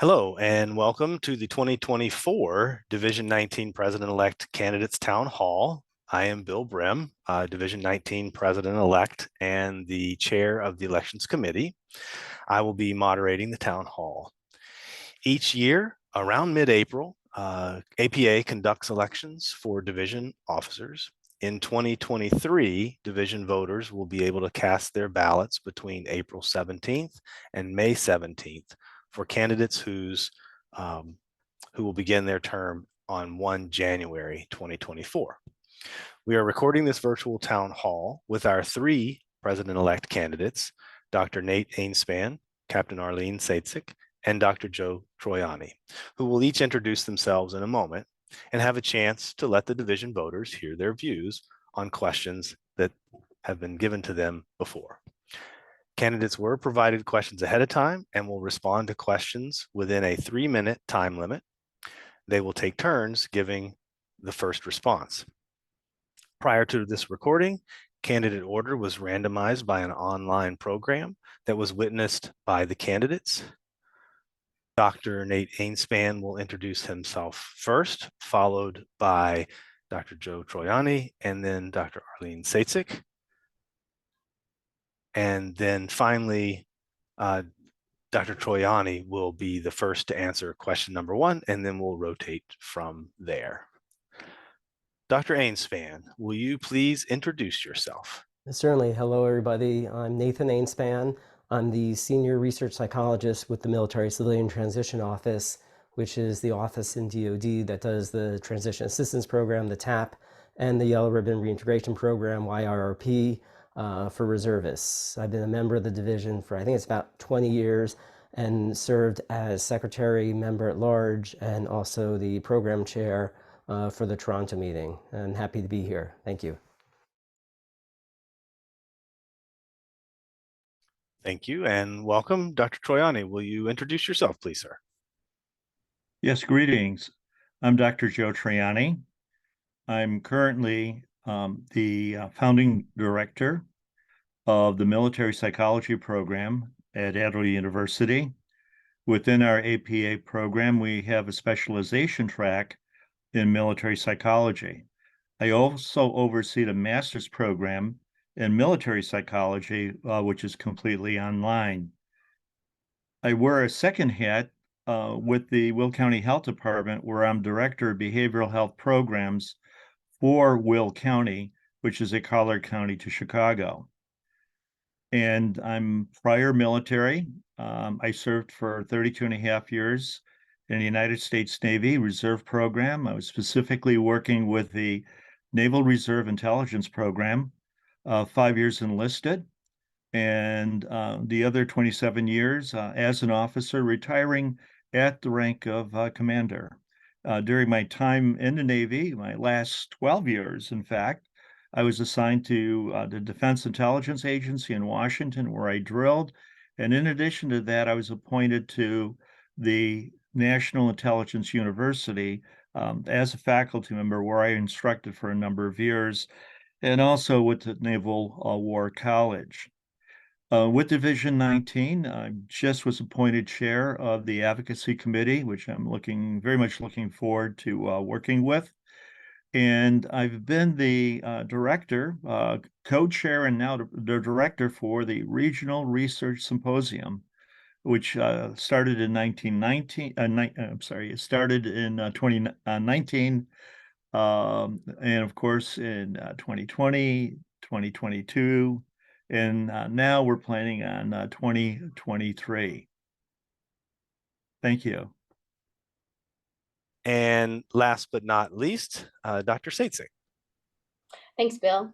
Hello and welcome to the 2024 Division 19 President-elect Candidates Town Hall. I am Bill Brim, Division 19 President-elect and the Chair of the Elections Committee. I will be moderating the Town Hall. Each year, around mid-April, APA conducts elections for division officers. In 2023, division voters will be able to cast their ballots between April 17th and May 17th for candidates who will begin their term on 1 January 2024. We are recording this virtual town hall with our three president-elect candidates, Dr. Nate Ainspan, Captain Arlene Seitzek, and Dr. Joe Troiani, who will each introduce themselves in a moment and have a chance to let the division voters hear their views on questions that have been given to them before. Candidates were provided questions ahead of time and will respond to questions within a 3-minute time limit. They will take turns giving the first response. Prior to this recording, candidate order was randomized by an online program that was witnessed by the candidates. Dr. Nate Ainspan will introduce himself first, followed by Dr. Joe Troiani, and then Dr. Arlene Seitzek. And then finally, Dr. Troiani will be the first to answer question number 1, and then we'll rotate from there. Dr. Ainspan, will you please introduce yourself? Certainly. Hello, everybody. I'm Nathan Ainspan. I'm the Senior Research Psychologist with the Military Civilian Transition Office, which is the office in DoD that does the Transition Assistance Program, the TAP, and the Yellow Ribbon Reintegration Program, YRRP, for reservists. I've been a member of the division for, I think it's about 20 years, and served as Secretary, Member at Large, and also the Program Chair for the Toronto meeting. I'm happy to be here. Thank you. Thank you and welcome. Dr. Troiani, will you introduce yourself, please, sir? Yes, greetings. I'm Dr. Joe Troiani. I'm currently the founding director of the Military Psychology Program at Adler University. Within our APA program, we have a specialization track in military psychology. I also oversee the master's program in military psychology, which is completely online. I wear a second hat with the Will County Health Department, where I'm Director of Behavioral Health Programs for Will County, which is a collar county to Chicago. And I'm prior military. I served for 32 and a half years in the United States Navy Reserve Program. I was specifically working with the Naval Reserve Intelligence Program, 5 years enlisted, and the other 27 years as an officer, retiring at the rank of commander. During my time in the Navy, my last 12 years, in fact, I was assigned to the Defense Intelligence Agency in Washington, where I drilled. And in addition to that, I was appointed to the National Intelligence University as a faculty member, where I instructed for a number of years, and also with the Naval War College. With Division 19, I just was appointed chair of the advocacy committee, which I'm very much looking forward to working with. And I've been the director, co-chair, and now the director for the Regional Research Symposium, which started in 1919. It started in 2019, and of course in 2020, 2022, and now we're planning on 2023. Thank you. And last but not least, Dr. Seitzek. Thanks, Bill.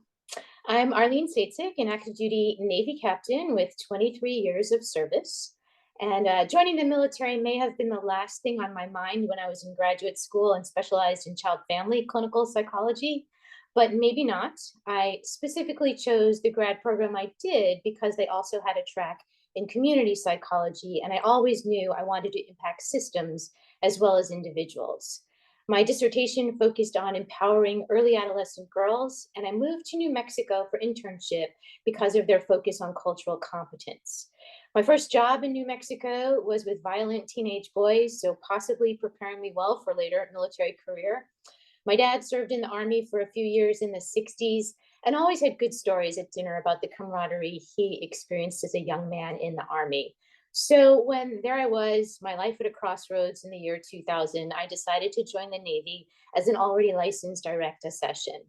I'm Arlene Seitzek, an active duty Navy captain with 23 years of service. And joining the military may have been the last thing on my mind when I was in graduate school and specialized in child family clinical psychology, but maybe not. I specifically chose the grad program I did because they also had a track in community psychology, and I always knew I wanted to impact systems as well as individuals. My dissertation focused on empowering early adolescent girls, and I moved to New Mexico for internship because of their focus on cultural competence. My first job in New Mexico was with violent teenage boys, so possibly preparing me well for later military career. My dad served in the Army for a few years in the 60s and always had good stories at dinner about the camaraderie he experienced as a young man in the Army. So when there I was, my life at a crossroads in the year 2000, I decided to join the Navy as an already licensed direct accession.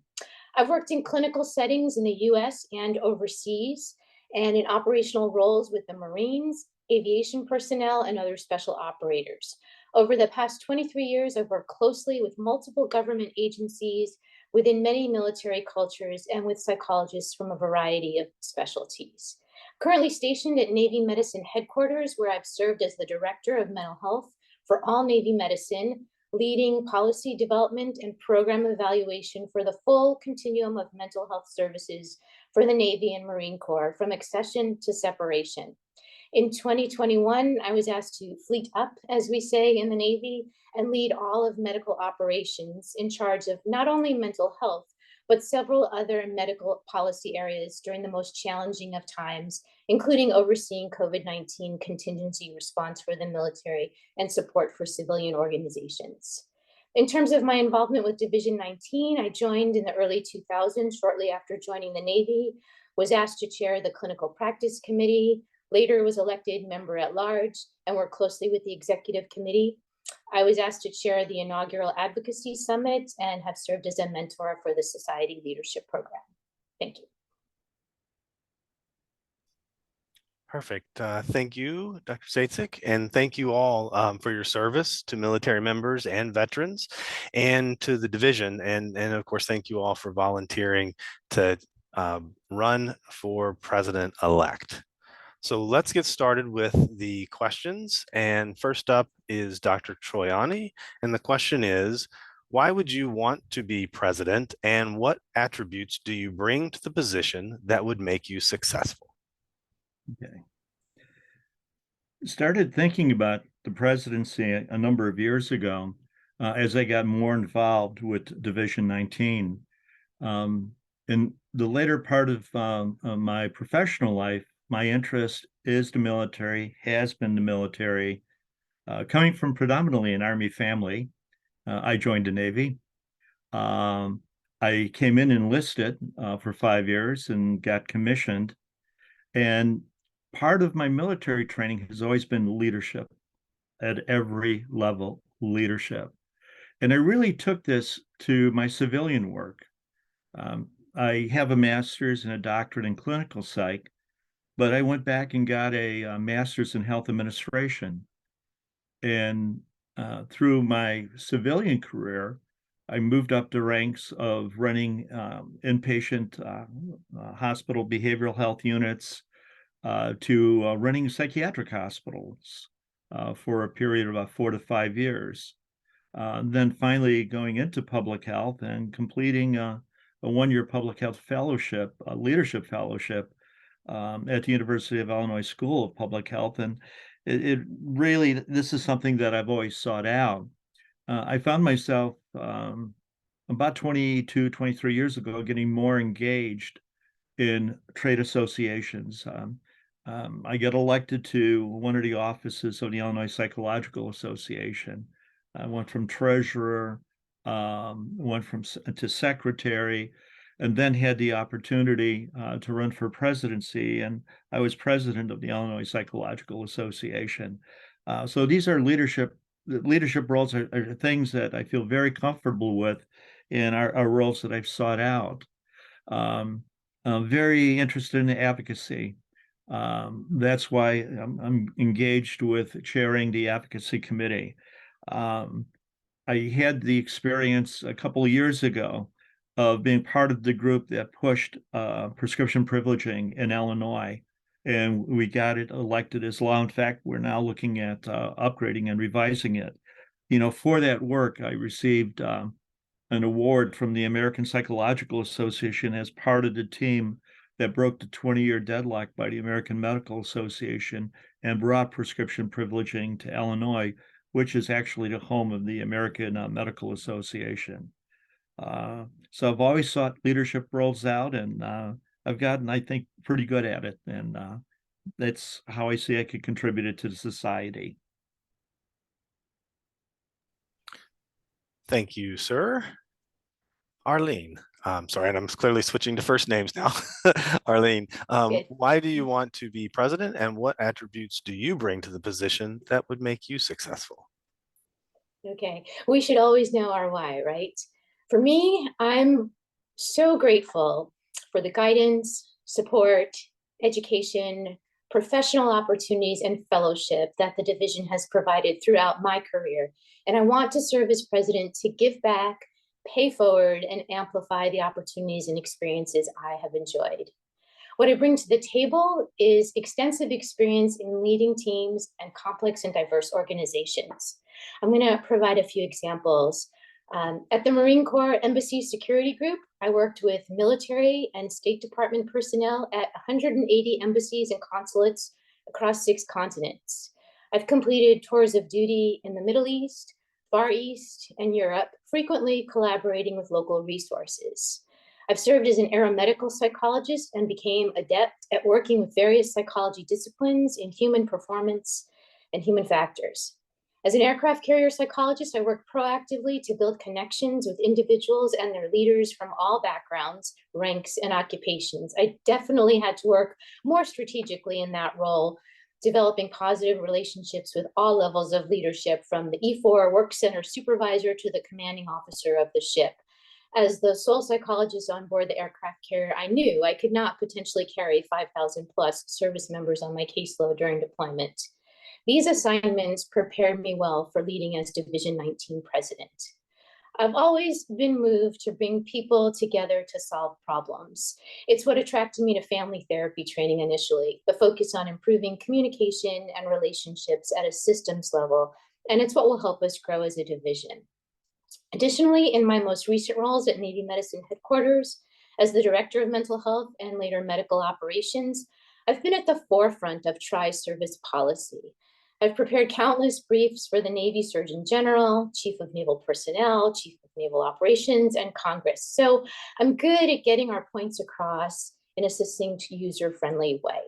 I've worked in clinical settings in the US and overseas, and in operational roles with the Marines, aviation personnel, and other special operators. Over the past 23 years, I've worked closely with multiple government agencies within many military cultures and with psychologists from a variety of specialties. Currently stationed at Navy Medicine Headquarters, where I've served as the Director of Mental Health for all Navy medicine, leading policy development and program evaluation for the full continuum of mental health services for the Navy and Marine Corps, from accession to separation. In 2021, I was asked to fleet up, as we say in the Navy, and lead all of medical operations in charge of not only mental health, but several other medical policy areas during the most challenging of times, including overseeing COVID-19 contingency response for the military and support for civilian organizations. In terms of my involvement with Division 19, I joined in the early 2000s, shortly after joining the Navy, was asked to chair the Clinical Practice Committee, later was elected member at large, and worked closely with the Executive Committee. I was asked to chair the inaugural Advocacy Summit and have served as a mentor for the Society Leadership Program. Thank you. Perfect. Thank you, Dr. Sacek, and thank you all for your service to military members and veterans and to the division. And of course, thank you all for volunteering to run for president-elect. So let's get started with the questions. And first up is Dr. Troiani. And the question is, why would you want to be president, and what attributes do you bring to the position that would make you successful? Okay. Started thinking about the presidency a number of years ago as I got more involved with Division 19. In the later part of my professional life, my interest is the military, has been the military. Coming from predominantly an Army family, I joined the Navy. I came in enlisted for 5 years and got commissioned. And part of my military training has always been leadership at every level, leadership. And I really took this to my civilian work. I have a master's and a doctorate in clinical psych, but I went back and got a master's in health administration. And through my civilian career, I moved up the ranks of running inpatient hospital behavioral health units to running psychiatric hospitals for a period of about 4 to 5 years. Then finally going into public health and completing a one-year public health fellowship, a leadership fellowship at the University of Illinois School of Public Health. And it really, this is something that I've always sought out. I found myself about 22, 23 years ago getting more engaged in trade associations. I got elected to one of the offices of the Illinois Psychological Association. I went from treasurer, to secretary, and then had the opportunity to run for presidency. And I was president of the Illinois Psychological Association. So these are leadership roles are things that I feel very comfortable with and are roles that I've sought out. I'm very interested in advocacy. That's why I'm engaged with chairing the advocacy committee. I had the experience a couple of years ago of being part of the group that pushed prescription privileging in Illinois, and we got it elected as law. In fact, we're now looking at upgrading and revising it. For that work, I received an award from the American Psychological Association as part of the team that broke the 20-year deadlock by the American Medical Association and brought prescription privileging to Illinois, which is actually the home of the American Medical Association. So I've always sought leadership roles out, and I've gotten, I think, pretty good at it. And that's how I see I could contribute it to the society. Thank you, sir. Arlene, sorry, and I'm clearly switching to first names now. Arlene, Good. why do you want to be president, and what attributes do you bring to the position that would make you successful? Okay, we should always know our why, right? For me, I'm so grateful for the guidance, support, education, professional opportunities, and fellowship that the division has provided throughout my career. And I want to serve as president to give back, pay forward, and amplify the opportunities and experiences I have enjoyed. What I bring to the table is extensive experience in leading teams and complex and diverse organizations. I'm going to provide a few examples. At the Marine Corps Embassy Security Group, I worked with military and State Department personnel at 180 embassies and consulates across 6 continents. I've completed tours of duty in the Middle East, Far East, and Europe, frequently collaborating with local resources. I've served as an aeromedical psychologist and became adept at working with various psychology disciplines in human performance and human factors. As an aircraft carrier psychologist, I work proactively to build connections with individuals and their leaders from all backgrounds, ranks, and occupations. I definitely had to work more strategically in that role, developing positive relationships with all levels of leadership, from the E4 work center supervisor to the commanding officer of the ship. As the sole psychologist on board the aircraft carrier, I knew I could not potentially carry 5,000 plus service members on my caseload during deployment. These assignments prepared me well for leading as Division 19 president. I've always been moved to bring people together to solve problems. It's what attracted me to family therapy training initially, the focus on improving communication and relationships at a systems level, and it's what will help us grow as a division. Additionally, in my most recent roles at Navy Medicine Headquarters, as the Director of Mental Health and later Medical Operations, I've been at the forefront of tri-service policy. I've prepared countless briefs for the Navy Surgeon General, Chief of Naval Personnel, Chief of Naval Operations, and Congress. So I'm good at getting our points across in a succinct, user-friendly way.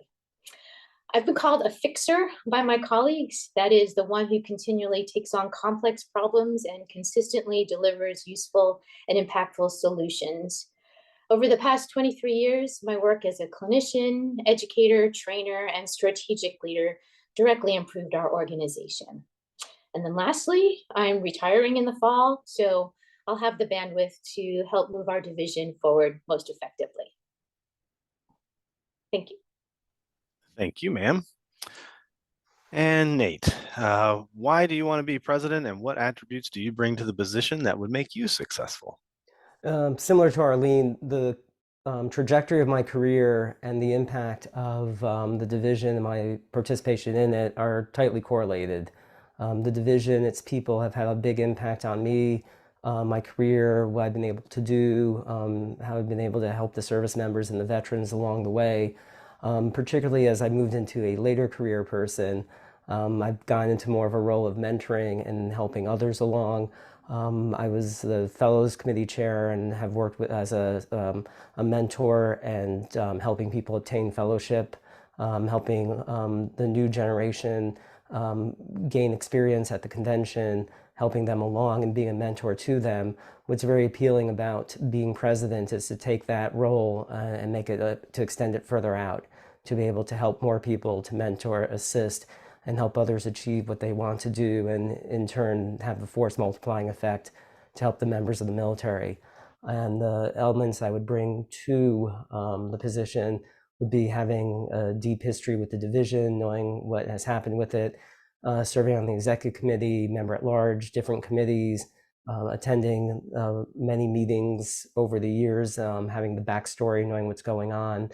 I've been called a fixer by my colleagues. That is the one who continually takes on complex problems and consistently delivers useful and impactful solutions. Over the past 23 years, my work as a clinician, educator, trainer, and strategic leader directly improved our organization. And then lastly, I'm retiring in the fall, so I'll have the bandwidth to help move our division forward most effectively. Thank you. Thank you, ma'am. And Nate, why do you want to be president, and what attributes do you bring to the position that would make you successful? Similar to Arlene, the trajectory of my career and the impact of the division and my participation in it are tightly correlated. The division, its people have had a big impact on me, my career, what I've been able to do, how I've been able to help the service members and the veterans along the way. Particularly as I moved into a later career person, I've gone into more of a role of mentoring and helping others along. I was the Fellows Committee Chair and have worked as a mentor and helping people obtain fellowship, helping the new generation gain experience at the convention, helping them along and being a mentor to them. What's very appealing about being president is to take that role and make it to extend it further out, to be able to help more people, to mentor, assist, and help others achieve what they want to do, and in turn have the force multiplying effect to help the members of the military. And the elements I would bring to the position would be having a deep history with the division, knowing what has happened with it, serving on the executive committee, member at large, different committees, attending many meetings over the years, having the backstory, knowing what's going on,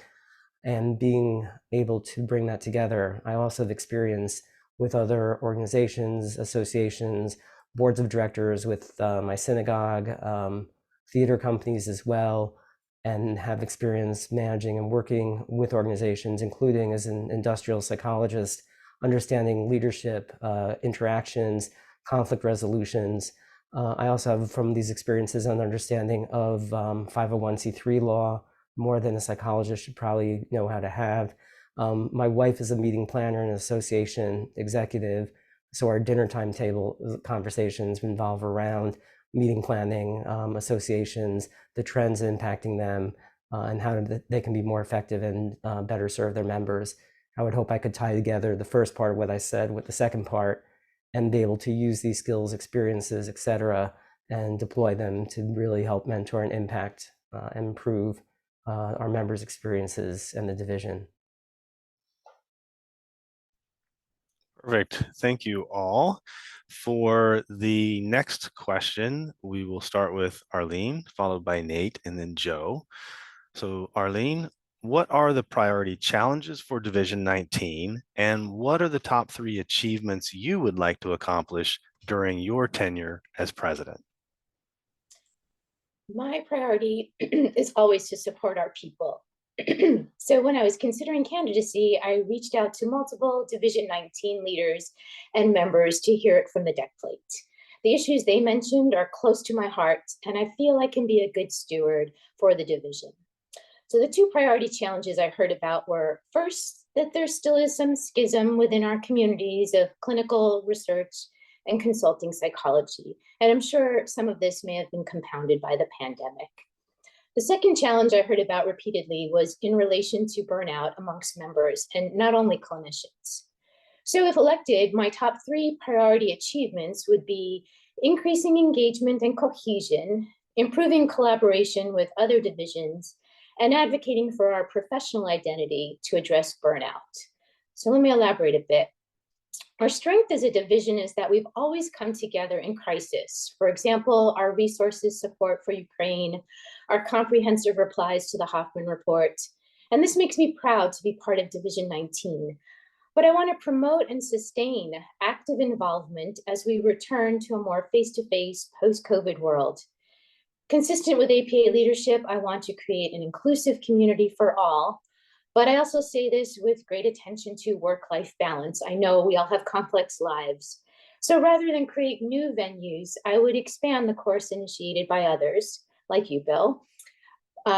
and being able to bring that together. I also have experience with other organizations, associations, boards of directors with my synagogue, theater companies as well, and have experience managing and working with organizations, including as an industrial psychologist, understanding leadership, interactions, conflict resolutions. I also have from these experiences an understanding of 501c3 law, more than a psychologist should probably know how to have, My wife is a meeting planner and association executive, so our dinner timetable conversations revolve around meeting planning, associations, the trends impacting them, and how they can be more effective and better serve their members. I would hope I could tie together the first part of what I said with the second part and be able to use these skills, experiences, et cetera, and deploy them to really help mentor and impact and improve our members' experiences and the division. Perfect. Thank you all. For the next question, we will start with Arlene, followed by Nate, and then Joe. So Arlene, what are the priority challenges for Division 19, and what are the top 3 achievements you would like to accomplish during your tenure as president? My priority is always to support our people. So when I was considering candidacy, I reached out to multiple Division 19 leaders and members to hear it from the deck plate. The issues they mentioned are close to my heart, and I feel I can be a good steward for the division. So the 2 priority challenges I heard about were, first, that there still is some schism within our communities of clinical research and consulting psychology. And I'm sure some of this may have been compounded by the pandemic. The second challenge I heard about repeatedly was in relation to burnout amongst members and not only clinicians. So if elected, my top 3 priority achievements would be increasing engagement and cohesion, improving collaboration with other divisions, and advocating for our professional identity to address burnout. So let me elaborate a bit. Our strength as a division is that we've always come together in crisis. For example, our resources support for Ukraine, our comprehensive replies to the Hoffman Report. And this makes me proud to be part of Division 19. But I want to promote and sustain active involvement as we return to a more face-to-face post-COVID world. Consistent with APA leadership, I want to create an inclusive community for all. But I also say this with great attention to work-life balance. I know we all have complex lives. So rather than create new venues, I would expand the course initiated by others, like you, Bill.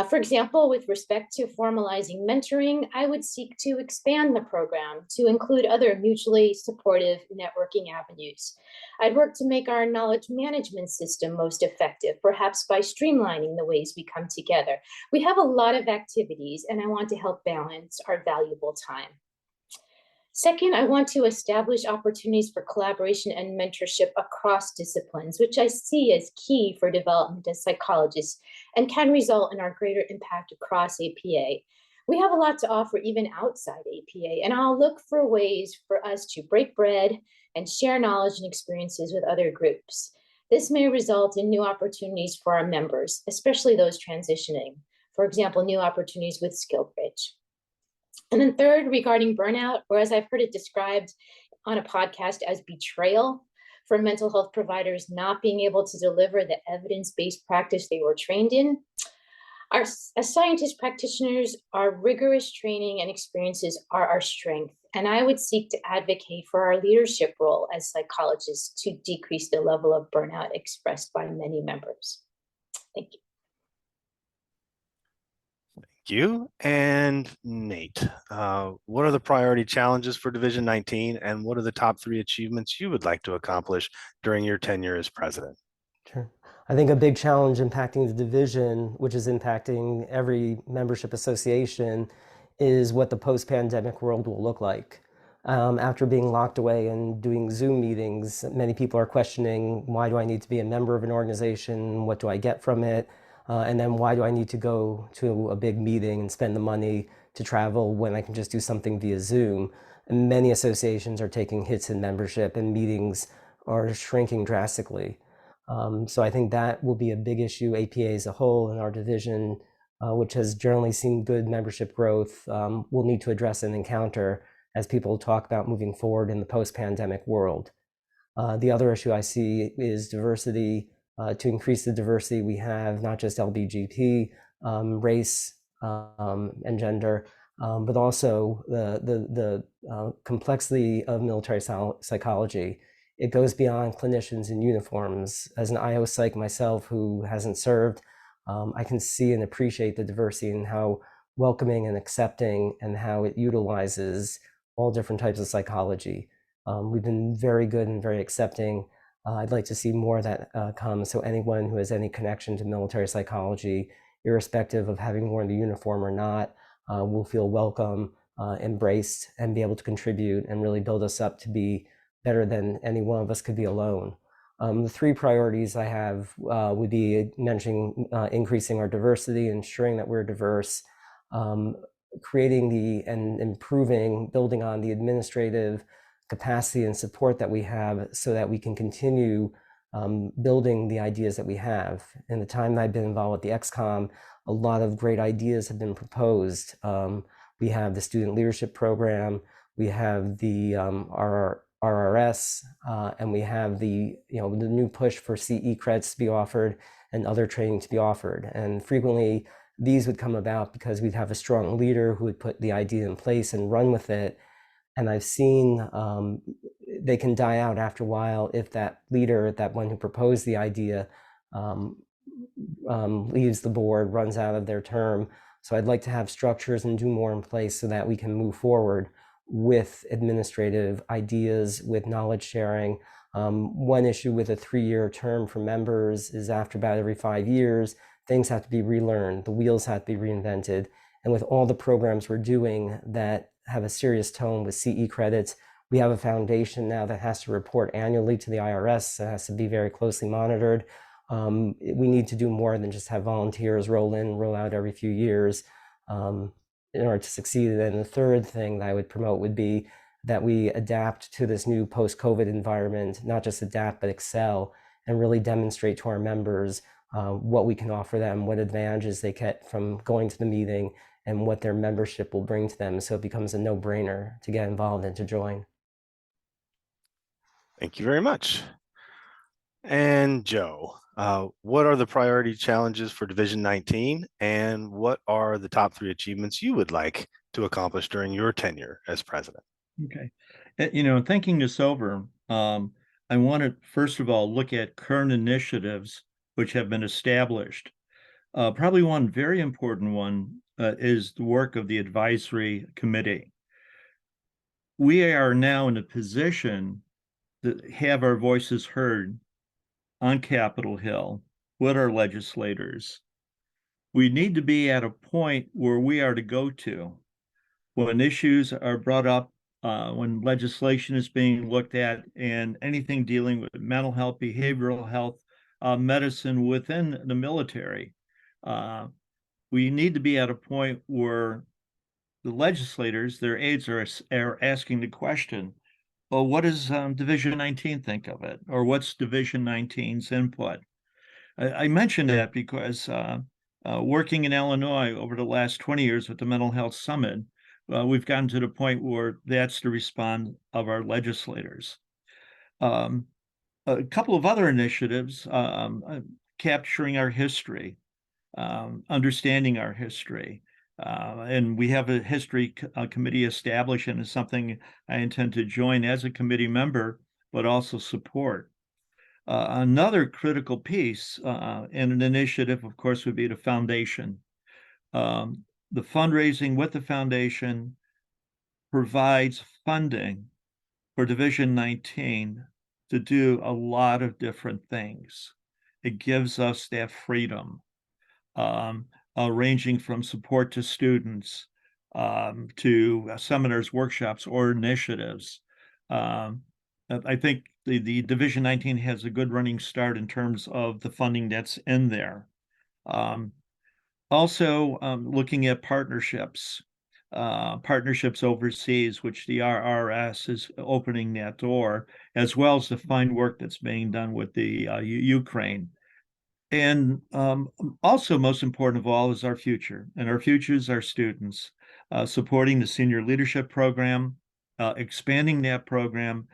For example, with respect to formalizing mentoring, I would seek to expand the program to include other mutually supportive networking avenues. I'd work to make our knowledge management system most effective, perhaps by streamlining the ways we come together. We have a lot of activities, and I want to help balance our valuable time. Second, I want to establish opportunities for collaboration and mentorship across disciplines, which I see as key for development as psychologists and can result in our greater impact across APA. We have a lot to offer even outside APA, and I'll look for ways for us to break bread and share knowledge and experiences with other groups. This may result in new opportunities for our members, especially those transitioning. For example, new opportunities with SkillBridge. And then third, regarding burnout, or as I've heard it described on a podcast as betrayal for mental health providers not being able to deliver the evidence-based practice they were trained in. As scientist practitioners, our rigorous training and experiences are our strength. And I would seek to advocate for our leadership role as psychologists to decrease the level of burnout expressed by many members. Thank you. You. And Nate, what are the priority challenges for Division 19, and what are the top 3 achievements you would like to accomplish during your tenure as president? Sure. I think a big challenge impacting the division, which is impacting every membership association, is what the post-pandemic world will look like. After being locked away and doing Zoom meetings, many people are questioning, why do I need to be a member of an organization? What do I get from it? And then why do I need to go to a big meeting and spend the money to travel when I can just do something via Zoom? And many associations are taking hits in membership, and meetings are shrinking drastically. So I think that will be a big issue. APA as a whole and our division, which has generally seen good membership growth, will need to address and encounter as people talk about moving forward in the post-pandemic world. The other issue I see is diversity. To increase the diversity we have, not just LBGT, race, and gender, but also the complexity of military psychology. It goes beyond clinicians in uniforms. As an IO psych myself who hasn't served, I can see and appreciate the diversity in how welcoming and accepting, and how it utilizes all different types of psychology. We've been very good and very accepting. I'd like to see more of that come. So anyone who has any connection to military psychology, irrespective of having worn the uniform or not, will feel welcome, embraced, and be able to contribute and really build us up to be better than any one of us could be alone. The three priorities I have would be mentioning increasing our diversity, ensuring that we're diverse, creating and improving, building on the administrative capacity and support that we have so that we can continue building the ideas that we have. In the time that I've been involved with the XCOM, a lot of great ideas have been proposed. We have the student leadership program, we have the RRS, and we have the new push for CE credits to be offered and other training to be offered. And frequently these would come about because we'd have a strong leader who would put the idea in place and run with it. And I've seen they can die out after a while if that leader, that one who proposed the idea, leaves the board, runs out of their term. So I'd like to have structures and do more in place so that we can move forward with administrative ideas, with knowledge sharing. One issue with a 3-year term for members is after about every 5 years, things have to be relearned, the wheels have to be reinvented. And with all the programs we're doing that have a serious tone with CE credits, we have a foundation now that has to report annually to the IRS, that has to be very closely monitored. We need to do more than just have volunteers roll in, roll out every few years in order to succeed. And the third thing that I would promote would be that we adapt to this new post-COVID environment, not just adapt, but excel, and really demonstrate to our members what we can offer them, what advantages they get from going to the meeting, and what their membership will bring to them. So it becomes a no-brainer to get involved and to join. Thank you very much. And Joe, what are the priority challenges for Division 19, and what are the top 3 achievements you would like to accomplish during your tenure as president? Okay. Thinking this over, I want to, first of all, look at current initiatives which have been established. Probably one very important one is the work of the advisory committee. We are now in a position to have our voices heard on Capitol Hill with our legislators. We need to be at a point where we are to go to when issues are brought up, when legislation is being looked at, and anything dealing with mental health, behavioral health, medicine within the military. We need to be at a point where the legislators, their aides, are asking the question, well, what does Division 19 think of it? Or what's Division 19's input? I mention that because working in Illinois over the last 20 years with the Mental Health Summit, we've gotten to the point where that's the response of our legislators. A couple of other initiatives, capturing our history, understanding our history. And we have a history committee established, and it's something I intend to join as a committee member, but also support. Another critical piece and an initiative, of course, would be the foundation. The fundraising with the foundation provides funding for Division 19 to do a lot of different things. It gives us that freedom, ranging from support to students, to seminars, workshops, or initiatives. I think the Division 19 has a good running start in terms of the funding that's in there. Also, looking at partnerships overseas, which the RRS is opening that door, as well as the fine work that's being done with the Ukraine. And also, most important of all, is our future, and our future is our students. Supporting the senior leadership program, expanding that program.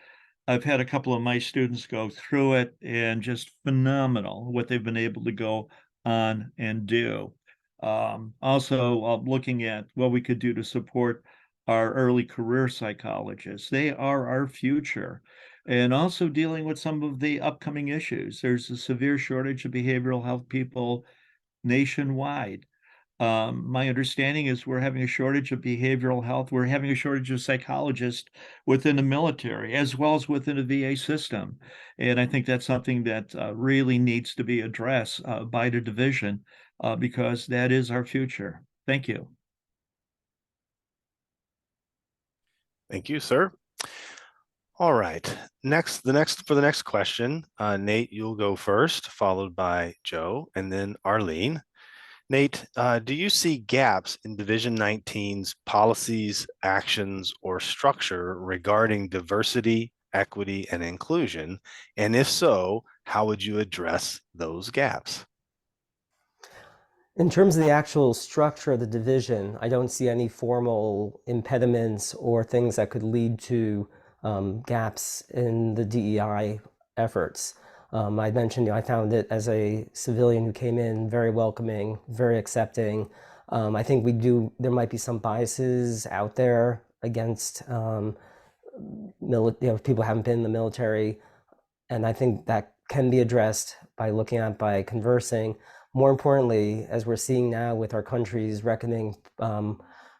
I've had a couple of my students go through it, and just phenomenal what they've been able to go on and do. Also, looking at what we could do to support our early career psychologists. They are our future. And also dealing with some of the upcoming issues. There's a severe shortage of behavioral health people nationwide. My understanding is we're having a shortage of behavioral health. We're having a shortage of psychologists within the military as well as within the VA system. And I think that's something that really needs to be addressed by the division because that is our future. Thank you. Thank you, sir. All right. For the next question, Nate, you'll go first, followed by Joe, and then Arlene. Nate, do you see gaps in Division 19's policies, actions, or structure regarding diversity, equity, and inclusion? And if so, how would you address those gaps? In terms of the actual structure of the division, I don't see any formal impediments or things that could lead to gaps in the DEI efforts. I mentioned, I found it as a civilian who came in very welcoming, very accepting. I think there might be some biases out there against people who haven't been in the military. And I think that can be addressed by conversing. More importantly, as we're seeing now with our country's reckoning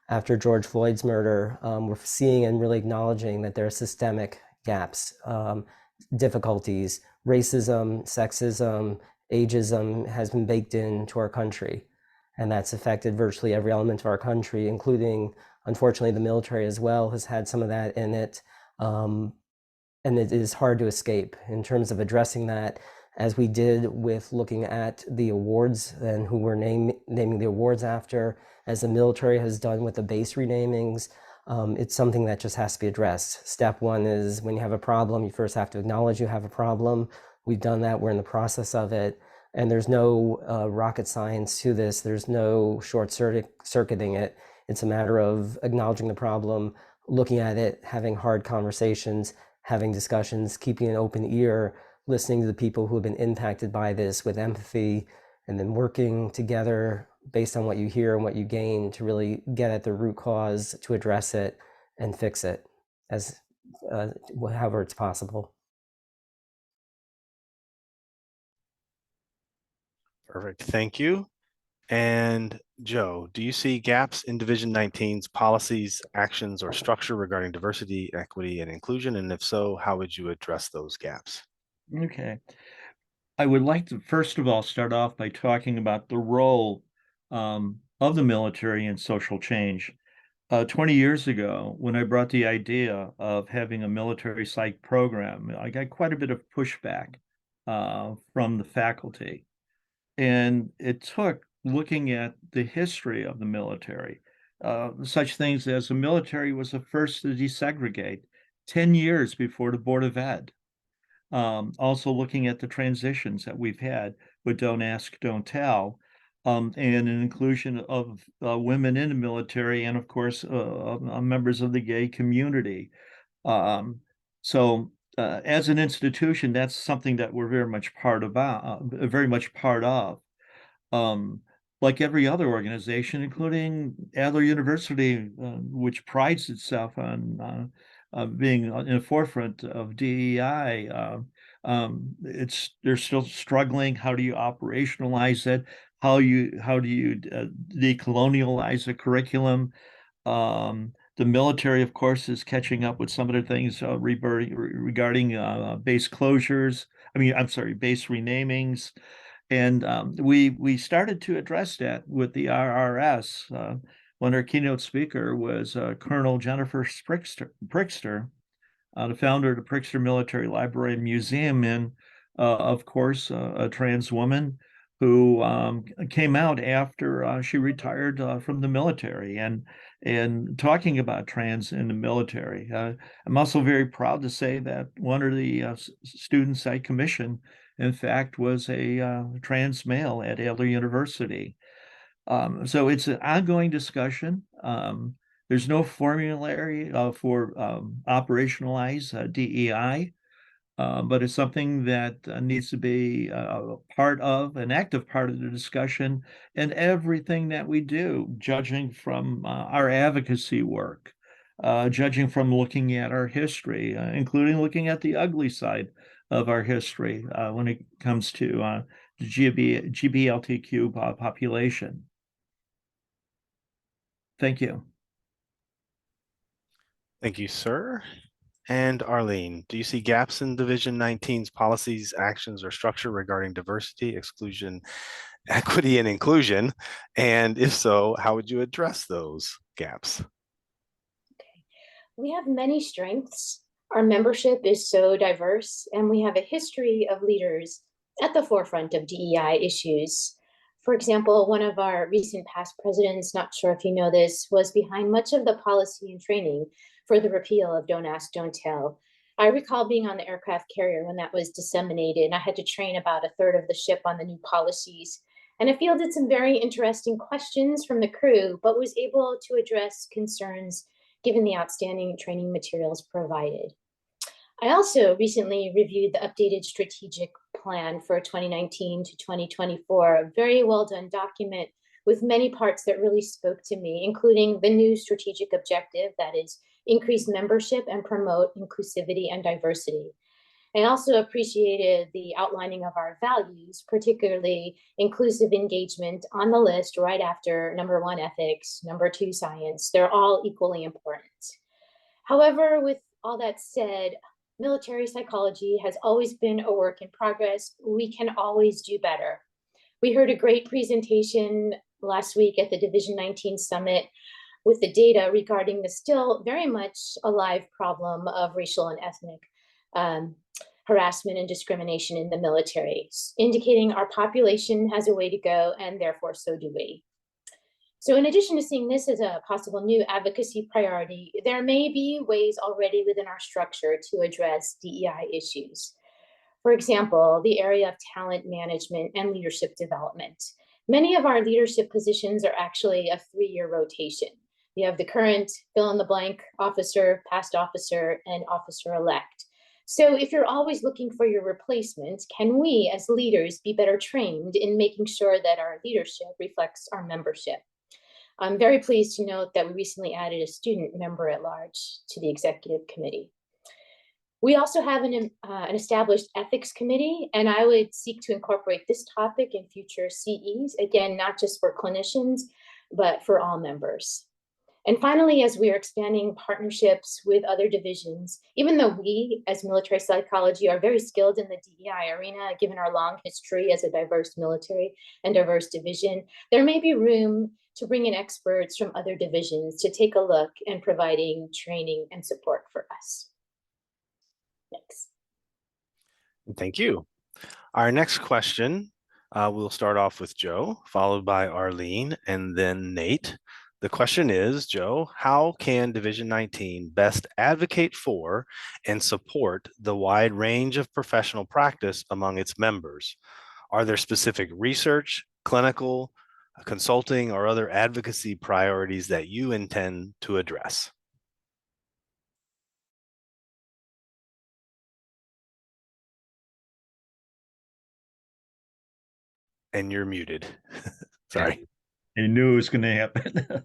after George Floyd's murder, we're seeing and really acknowledging that there are systemic gaps, difficulties, racism, sexism, ageism has been baked into our country. And that's affected virtually every element of our country, including, unfortunately, the military as well has had some of that in it. And it is hard to escape in terms of addressing that, as we did with looking at the awards and who we're naming the awards after, as the military has done with the base renamings. It's something that just has to be addressed. Step one is when you have a problem, you first have to acknowledge you have a problem. We've done that, we're in the process of it. And there's no rocket science to this. There's no short-circuiting it. It's a matter of acknowledging the problem, looking at it, having hard conversations, having discussions, keeping an open ear, listening to the people who have been impacted by this with empathy, and then working together based on what you hear and what you gain to really get at the root cause, to address it and fix it as however it's possible. Perfect. Thank you. And Joe, do you see gaps in Division 19's policies, actions, or structure regarding diversity, equity, and inclusion? And if so, how would you address those gaps? Okay. I would like to, first of all, start off by talking about the role of the military in social change. 20 years ago, when I brought the idea of having a military psych program, I got quite a bit of pushback from the faculty. And it took looking at the history of the military, such things as the military was the first to desegregate 10 years before the Board of Ed. Also looking at the transitions that we've had with Don't Ask, Don't Tell, and an inclusion of women in the military and, of course, members of the gay community. So as an institution, that's something that we're very much part of. Like every other organization, including Adler University, which prides itself on being in the forefront of DEI. They're still struggling. How do you operationalize it? How do you decolonialize the curriculum? The military, of course, is catching up with some of the things regarding base closures. Base renamings. And we started to address that with the RRS when our keynote speaker was Colonel Jennifer Prickster, the founder of the Prickster Military Library and Museum, and of course, a trans woman who came out after she retired from the military and talking about trans in the military. I'm also very proud to say that one of the students I commissioned, in fact, was a trans male at Adler University. So it's an ongoing discussion. There's no formulary for operationalize DEI, but it's something that needs to be an active part of the discussion in everything that we do, judging from our advocacy work, judging from looking at our history, including looking at the ugly side of our history when it comes to the GBLTQ population. Thank you. Thank you, sir. And Arlene, do you see gaps in Division 19's policies, actions, or structure regarding diversity, exclusion, equity, and inclusion? And if so, how would you address those gaps? We have many strengths. Our membership is so diverse, and we have a history of leaders at the forefront of DEI issues. For example, one of our recent past presidents, not sure if you know this, was behind much of the policy and training for the repeal of Don't Ask, Don't Tell. I recall being on the aircraft carrier when that was disseminated, and I had to train about a third of the ship on the new policies. And I fielded some very interesting questions from the crew, but was able to address concerns given the outstanding training materials provided. I also recently reviewed the updated strategic plan for 2019 to 2024, a very well done document with many parts that really spoke to me, including the new strategic objective that is increase membership and promote inclusivity and diversity. I also appreciated the outlining of our values, particularly inclusive engagement on the list right after number 1, ethics, number 2, science. They're all equally important. However, with all that said, military psychology has always been a work in progress. We can always do better. We heard a great presentation last week at the Division 19 Summit with the data regarding the still very much alive problem of racial and ethnic harassment and discrimination in the military, indicating our population has a way to go, and therefore so do we. So in addition to seeing this as a possible new advocacy priority, there may be ways already within our structure to address DEI issues. For example, the area of talent management and leadership development. Many of our leadership positions are actually a 3-year rotation. You have the current fill-in-the-blank officer, past officer, and officer-elect. So if you're always looking for your replacement, can we as leaders be better trained in making sure that our leadership reflects our membership? I'm very pleased to note that we recently added a student member at large to the executive committee. We also have an established ethics committee, and I would seek to incorporate this topic in future CEs, again, not just for clinicians, but for all members. And finally, as we are expanding partnerships with other divisions, even though we as military psychology are very skilled in the DEI arena, given our long history as a diverse military and diverse division, there may be room to bring in experts from other divisions to take a look and providing training and support for us. Thanks. Thank you. Our next question, we'll start off with Joe, followed by Arlene, and then Nate. The question is, Joe, how can Division 19 best advocate for and support the wide range of professional practice among its members? Are there specific research, clinical, consulting, or other advocacy priorities that you intend to address? And you're muted. Sorry. I knew it was going to happen.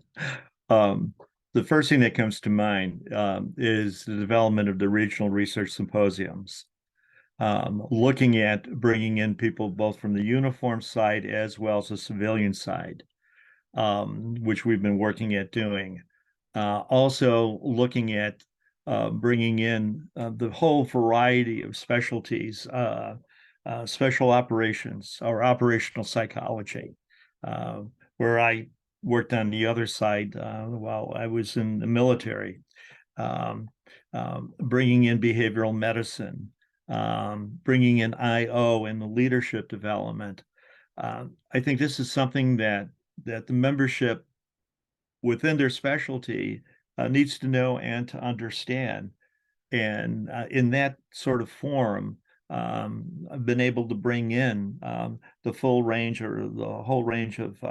The first thing that comes to mind is the development of the regional research symposiums, looking at bringing in people both from the uniform side as well as the civilian side, which we've been working at doing. Also looking at bringing in the whole variety of specialties, special operations or operational psychology, where I worked on the other side while I was in the military, bringing in behavioral medicine, bringing in IO and the leadership development. I think this is something that the membership within their specialty needs to know and to understand. And in that sort of forum, I've been able to bring in the full range or the whole range of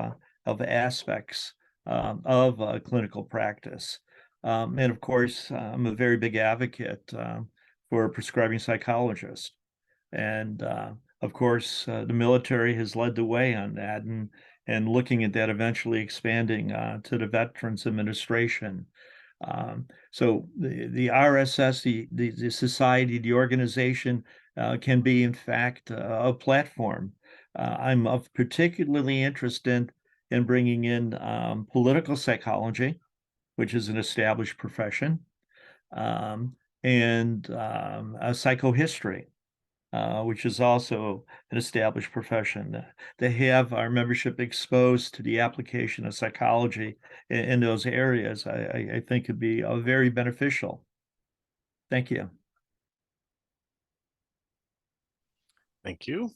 aspects of clinical practice. And of course, I'm a very big advocate for a prescribing psychologist. And of course, the military has led the way on that, and looking at that eventually expanding to the Veterans Administration. So the RSS, the society, the organization can be, in fact, a platform. I'm of particularly interest and bringing in political psychology, which is an established profession, and psychohistory, which is also an established profession. They have our membership exposed to the application of psychology in those areas. I think could be very beneficial. Thank you. Thank you.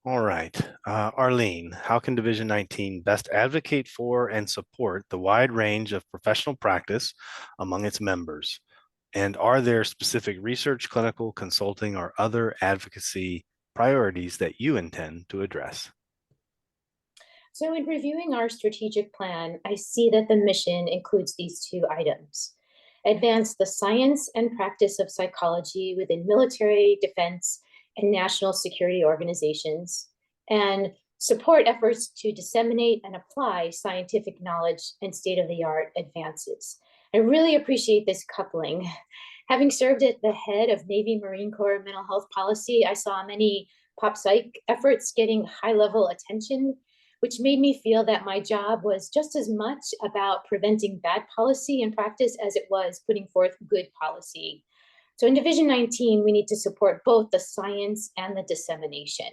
All right, Arlene, how can Division 19 best advocate for and support the wide range of professional practice among its members? And are there specific research, clinical, consulting, or other advocacy priorities that you intend to address? So in reviewing our strategic plan, I see that the mission includes these two items: advance the science and practice of psychology within military, defense, and national security organizations, and support efforts to disseminate and apply scientific knowledge and state-of-the-art advances. I really appreciate this coupling. Having served at the head of Navy Marine Corps mental health policy, I saw many pop psych efforts getting high-level attention, which made me feel that my job was just as much about preventing bad policy and practice as it was putting forth good policy. So in Division 19, we need to support both the science and the dissemination.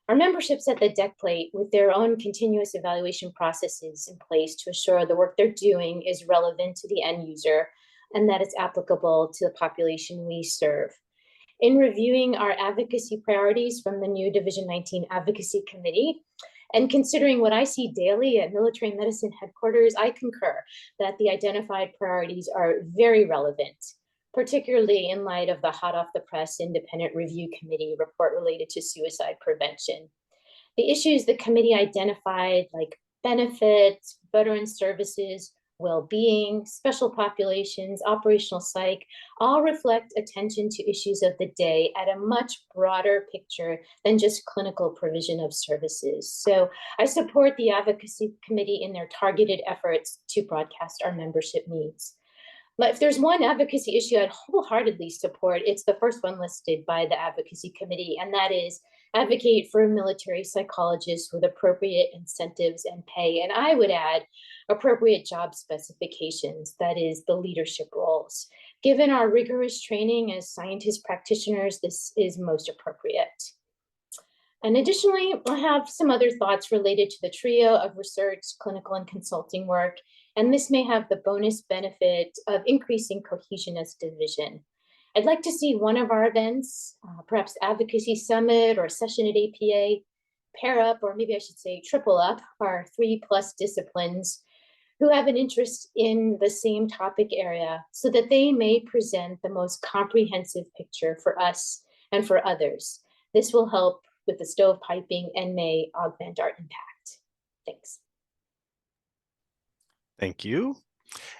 Our membership set the deck plate with their own continuous evaluation processes in place to assure the work they're doing is relevant to the end user and that it's applicable to the population we serve. In reviewing our advocacy priorities from the new Division 19 Advocacy Committee, and considering what I see daily at military medicine headquarters, I concur that the identified priorities are very relevant, particularly in light of the hot off the press Independent Review Committee report related to suicide prevention. The issues the committee identified, like benefits, veteran services, well-being, special populations, operational psych, all reflect attention to issues of the day at a much broader picture than just clinical provision of services. So I support the advocacy committee in their targeted efforts to broadcast our membership needs. But if there's one advocacy issue I'd wholeheartedly support, it's the first one listed by the advocacy committee, and that is advocate for military psychologists with appropriate incentives and pay. And I would add appropriate job specifications, that is the leadership roles. Given our rigorous training as scientist practitioners, this is most appropriate. And additionally, I have some other thoughts related to the trio of research, clinical, and consulting work. And this may have the bonus benefit of increasing cohesion as a division. I'd like to see one of our events, perhaps Advocacy Summit or a session at APA, pair up, or maybe I should say triple up, our 3+ disciplines who have an interest in the same topic area so that they may present the most comprehensive picture for us and for others. This will help with the stovepiping and may augment our impact. Thanks. Thank you.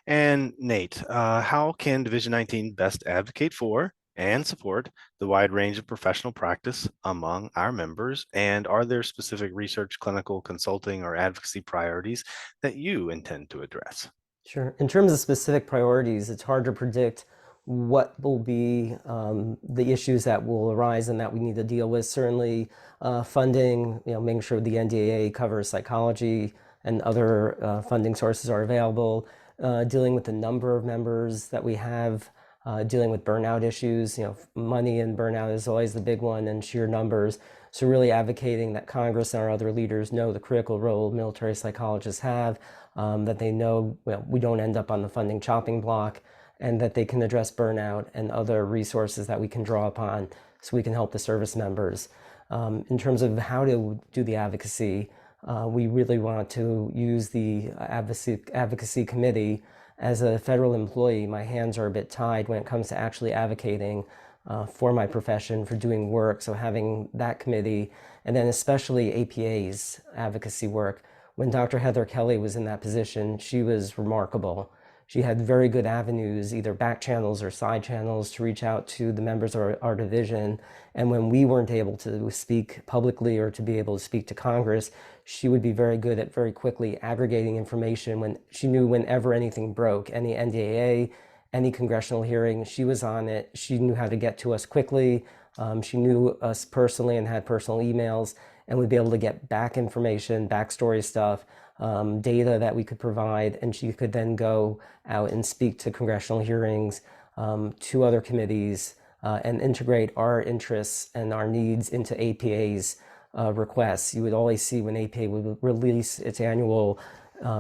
And Nate, how can Division 19 best advocate for and support the wide range of professional practice among our members? And are there specific research, clinical, consulting, or advocacy priorities that you intend to address? Sure. In terms of specific priorities, it's hard to predict what will be the issues that will arise and that we need to deal with. Certainly funding, making sure the NDAA covers psychology and other funding sources are available, dealing with the number of members that we have, dealing with burnout issues. Money and burnout is always the big one, and sheer numbers. So really advocating that Congress and our other leaders know the critical role military psychologists have, that they know we don't end up on the funding chopping block, and that they can address burnout and other resources that we can draw upon so we can help the service members. In terms of how to do the advocacy, we really want to use the advocacy committee. As a federal employee, my hands are a bit tied when it comes to actually advocating for my profession, for doing work. So having that committee, and then especially APA's advocacy work. When Dr. Heather Kelly was in that position, she was remarkable. She had very good avenues, either back channels or side channels, to reach out to the members of our division. And when we weren't able to speak publicly or to be able to speak to Congress, she would be very good at very quickly aggregating information. When she knew whenever anything broke, any NDAA, any congressional hearing, she was on it. She knew how to get to us quickly. She knew us personally and had personal emails. and we'd be able to get back information, backstory stuff, data that we could provide, and she could then go out and speak to congressional hearings, to other committees, and integrate our interests and our needs into APA's requests. You would always see when APA would release its annual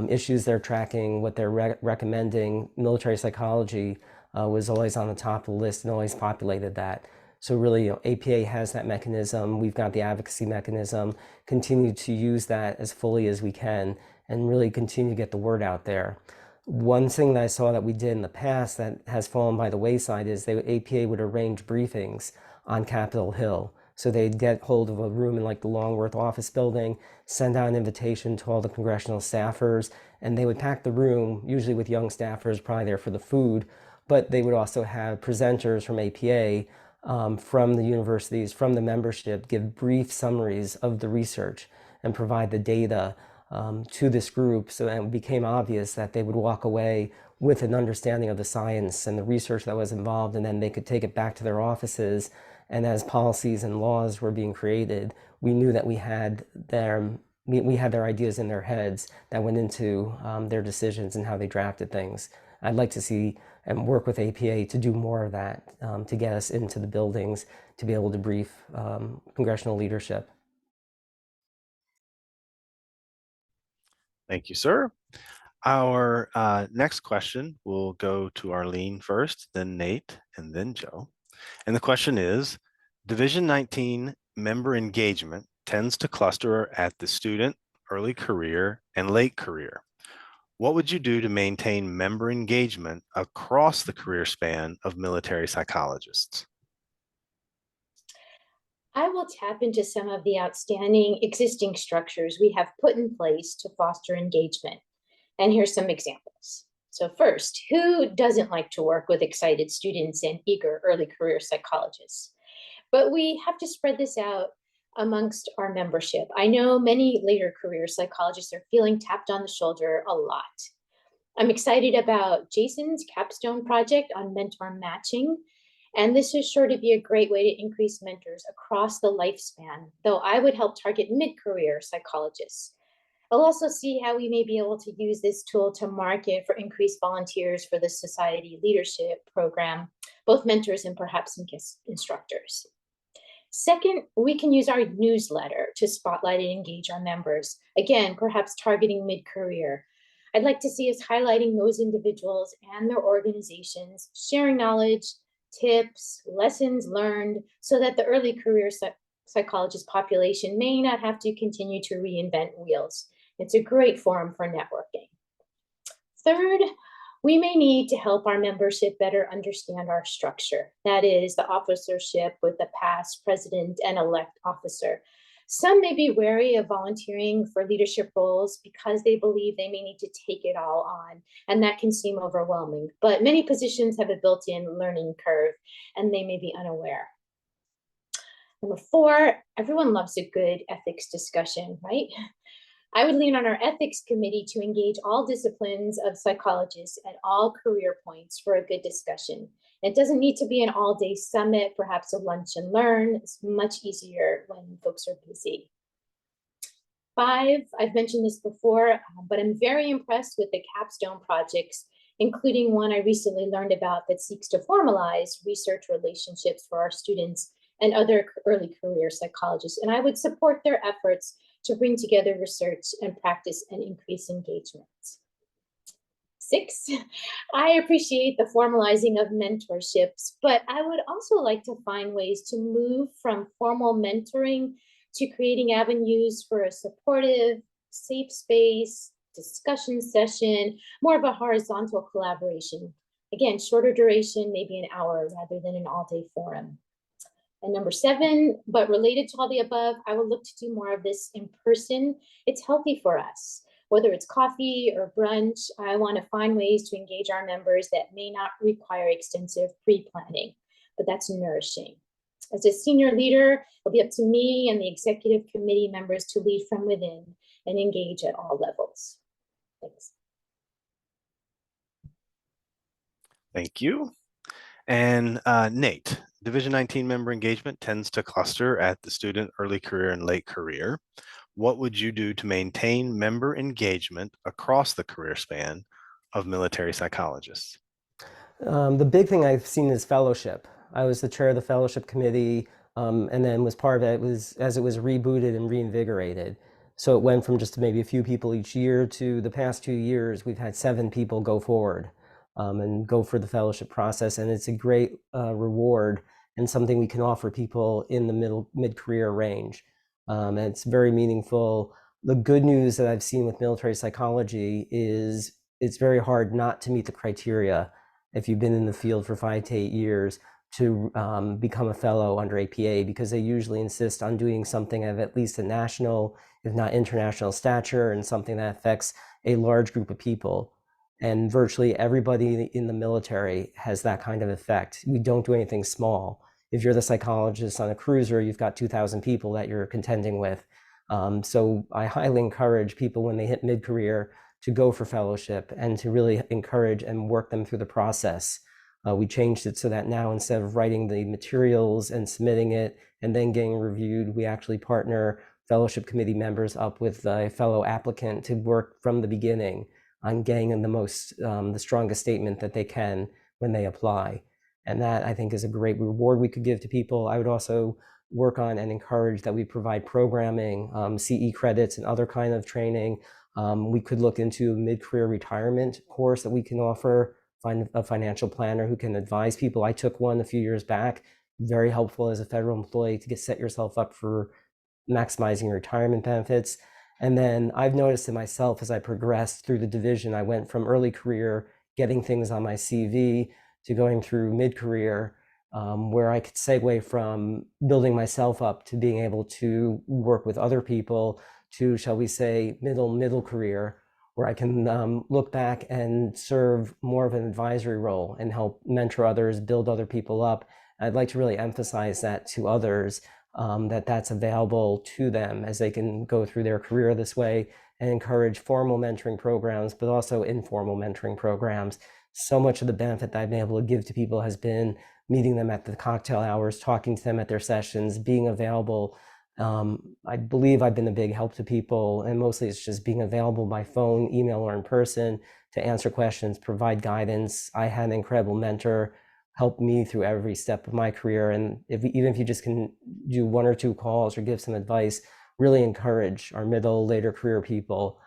issues they're tracking, what they're recommending, military psychology was always on the top of the list and always populated that. So really, APA has that mechanism. We've got the advocacy mechanism. Continue to use that as fully as we can and really continue to get the word out there. One thing that I saw that we did in the past that has fallen by the wayside is APA would arrange briefings on Capitol Hill. So they'd get hold of a room in like the Longworth office building, send out an invitation to all the congressional staffers, and they would pack the room, usually with young staffers probably there for the food, but they would also have presenters from APA, from the universities, from the membership, give brief summaries of the research and provide the data to this group. So it became obvious that they would walk away with an understanding of the science and the research that was involved, and then they could take it back to their offices. And as policies and laws were being created, we knew that we had their ideas in their heads that went into their decisions and how they drafted things. I'd like to see and work with APA to do more of that, to get us into the buildings, to be able to brief congressional leadership. Thank you, sir. Our next question will go to Arlene first, then Nate, and then Joe. And the question is, Division 19 member engagement tends to cluster at the student, early career, and late career. What would you do to maintain member engagement across the career span of military psychologists? I will tap into some of the outstanding existing structures we have put in place to foster engagement. And here's some examples. So first, who doesn't like to work with excited students and eager early career psychologists? But we have to spread this out amongst our membership. I know many later career psychologists are feeling tapped on the shoulder a lot. I'm excited about Jason's capstone project on mentor matching. And this is sure to be a great way to increase mentors across the lifespan, though I would help target mid-career psychologists. I'll also see how we may be able to use this tool to market for increased volunteers for the Society Leadership Program, both mentors and perhaps some guest instructors. Second, we can use our newsletter to spotlight and engage our members, again, perhaps targeting mid-career. I'd like to see us highlighting those individuals and their organizations, sharing knowledge, tips, lessons learned, so that the early career psychologist population may not have to continue to reinvent wheels. It's a great forum for networking. Third, we may need to help our membership better understand our structure. That is the officership with the past president and elect officer. Some may be wary of volunteering for leadership roles because they believe they may need to take it all on, and that can seem overwhelming. But many positions have a built-in learning curve, and they may be unaware. Number 4, everyone loves a good ethics discussion, right? I would lean on our ethics committee to engage all disciplines of psychologists at all career points for a good discussion. It doesn't need to be an all-day summit, perhaps a lunch and learn. It's much easier when folks are busy. 5, I've mentioned this before, but I'm very impressed with the capstone projects, including one I recently learned about that seeks to formalize research relationships for our students and other early career psychologists. And I would support their efforts to bring together research and practice and increase engagement. 6, I appreciate the formalizing of mentorships, but I would also like to find ways to move from formal mentoring to creating avenues for a supportive, safe space, discussion session, more of a horizontal collaboration. Again, shorter duration, maybe an hour rather than an all-day forum. And number 7, but related to all the above, I will look to do more of this in person. It's healthy for us. Whether it's coffee or brunch, I want to find ways to engage our members that may not require extensive pre-planning, but that's nourishing. As a senior leader, it'll be up to me and the executive committee members to lead from within and engage at all levels. Thanks. Thank you. And Nate, Division 19 member engagement tends to cluster at the student, early career, and late career. What would you do to maintain member engagement across the career span of military psychologists? The big thing I've seen is fellowship. I was the chair of the fellowship committee, and then was part of it was as it was rebooted and reinvigorated. So it went from just maybe a few people each year to the past 2 years, we've had 7 people go forward and go for the fellowship process. And it's a great reward and something we can offer people in the mid-career range. And it's very meaningful. The good news that I've seen with military psychology is it's very hard not to meet the criteria if you've been in the field for 5 to 8 years to become a fellow under APA, because they usually insist on doing something of at least a national, if not international stature, and something that affects a large group of people. And virtually everybody in the military has that kind of effect. We don't do anything small. If you're the psychologist on a cruiser, you've got 2,000 people that you're contending with. So I highly encourage people when they hit mid-career to go for fellowship and to really encourage and work them through the process. We changed it so that now instead of writing the materials and submitting it and then getting reviewed, we actually partner fellowship committee members up with a fellow applicant to work from the beginning on getting them the strongest statement that they can when they apply. And that, I think, is a great reward we could give to people. I would also work on and encourage that we provide programming, CE credits, and other kind of training. We could look into a mid-career retirement course that we can offer, find a financial planner who can advise people. I took one a few years back, very helpful as a federal employee to set yourself up for maximizing your retirement benefits. And then I've noticed it myself as I progressed through the division. I went from early career, getting things on my CV, to going through mid-career, where I could segue from building myself up to being able to work with other people to, shall we say, middle career, where I can look back and serve more of an advisory role and help mentor others, build other people up. I'd like to really emphasize that to others, that that's available to them as they can go through their career this way, and encourage formal mentoring programs, but also informal mentoring programs. So much of the benefit that I've been able to give to people has been meeting them at the cocktail hours, talking to them at their sessions, being available. I believe I've been a big help to people, and mostly it's just being available by phone, email, or in person to answer questions, provide guidance. I had an incredible mentor help me through every step of my career. And even if you just can do 1 or 2 calls or give some advice, really encourage our middle, later career people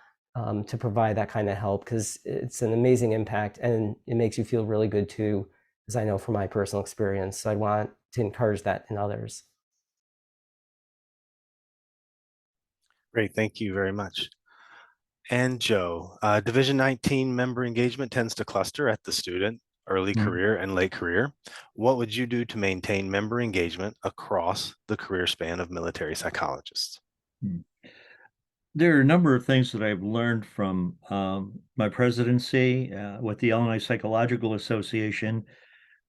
to provide that kind of help, because it's an amazing impact and it makes you feel really good too, as I know from my personal experience. So I want to encourage that in others. Great, thank you very much. And Joe, Division 19 member engagement tends to cluster at the student, early career, and late career. What would you do to maintain member engagement across the career span of military psychologists? There are a number of things that I've learned from my presidency with the Illinois Psychological Association,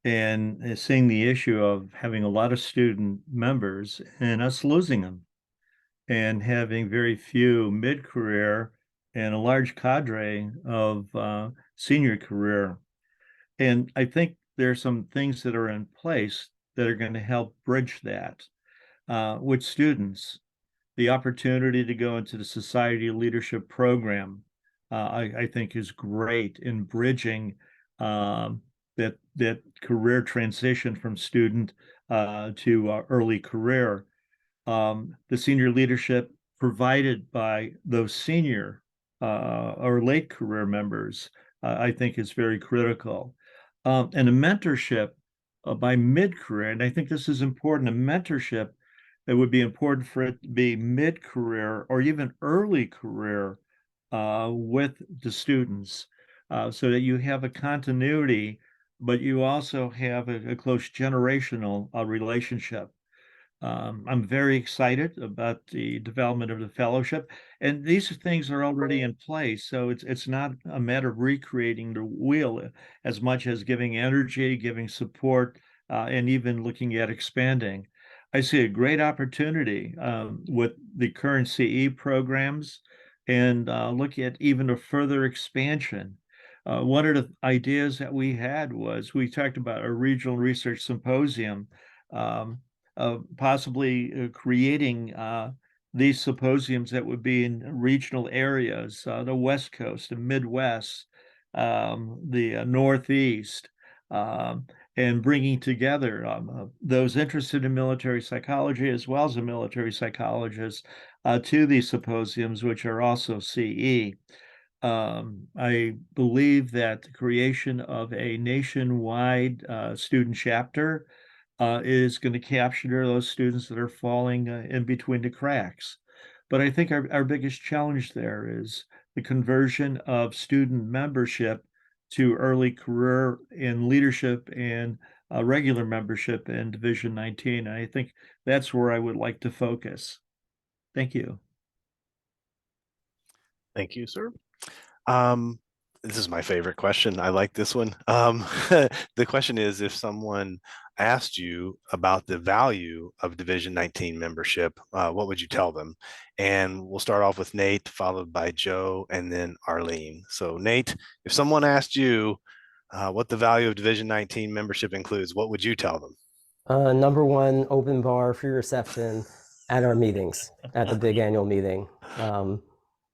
and seeing the issue of having a lot of student members and us losing them, and having very few mid-career and a large cadre of senior career. And I think there are some things that are in place that are going to help bridge that with students. The opportunity to go into the Society Leadership Program, I think, is great in bridging that career transition from student to early career. The senior leadership provided by those senior or late career members, I think, is very critical. And a mentorship by mid-career, and I think this is important, a mentorship that would be important for it to be mid-career or even early career with the students, so that you have a continuity, but you also have a close generational relationship. I'm very excited about the development of the fellowship, and these things are already in place. So it's not a matter of recreating the wheel as much as giving energy, giving support, and even looking at expanding. I see a great opportunity with the current CE programs, and look at even a further expansion. One of the ideas that we had was we talked about a regional research symposium possibly creating these symposiums that would be in regional areas, the West Coast, the Midwest, the Northeast, and bringing together those interested in military psychology as well as the military psychologists to these symposiums, which are also CE. I believe that the creation of a nationwide student chapter is going to capture those students that are falling in between the cracks. But I think our biggest challenge there is the conversion of student membership to early career in leadership and regular membership in Division 19. I think that's where I would like to focus. Thank you. Thank you, sir. This is my favorite question. I like this one. The question is, if someone asked you about the value of Division 19 membership, what would you tell them? And we'll start off with Nate, followed by Joe, and then Arlene. So Nate, if someone asked you what the value of Division 19 membership includes, what would you tell them? Number one, open bar, free reception at our meetings, at the big annual meeting.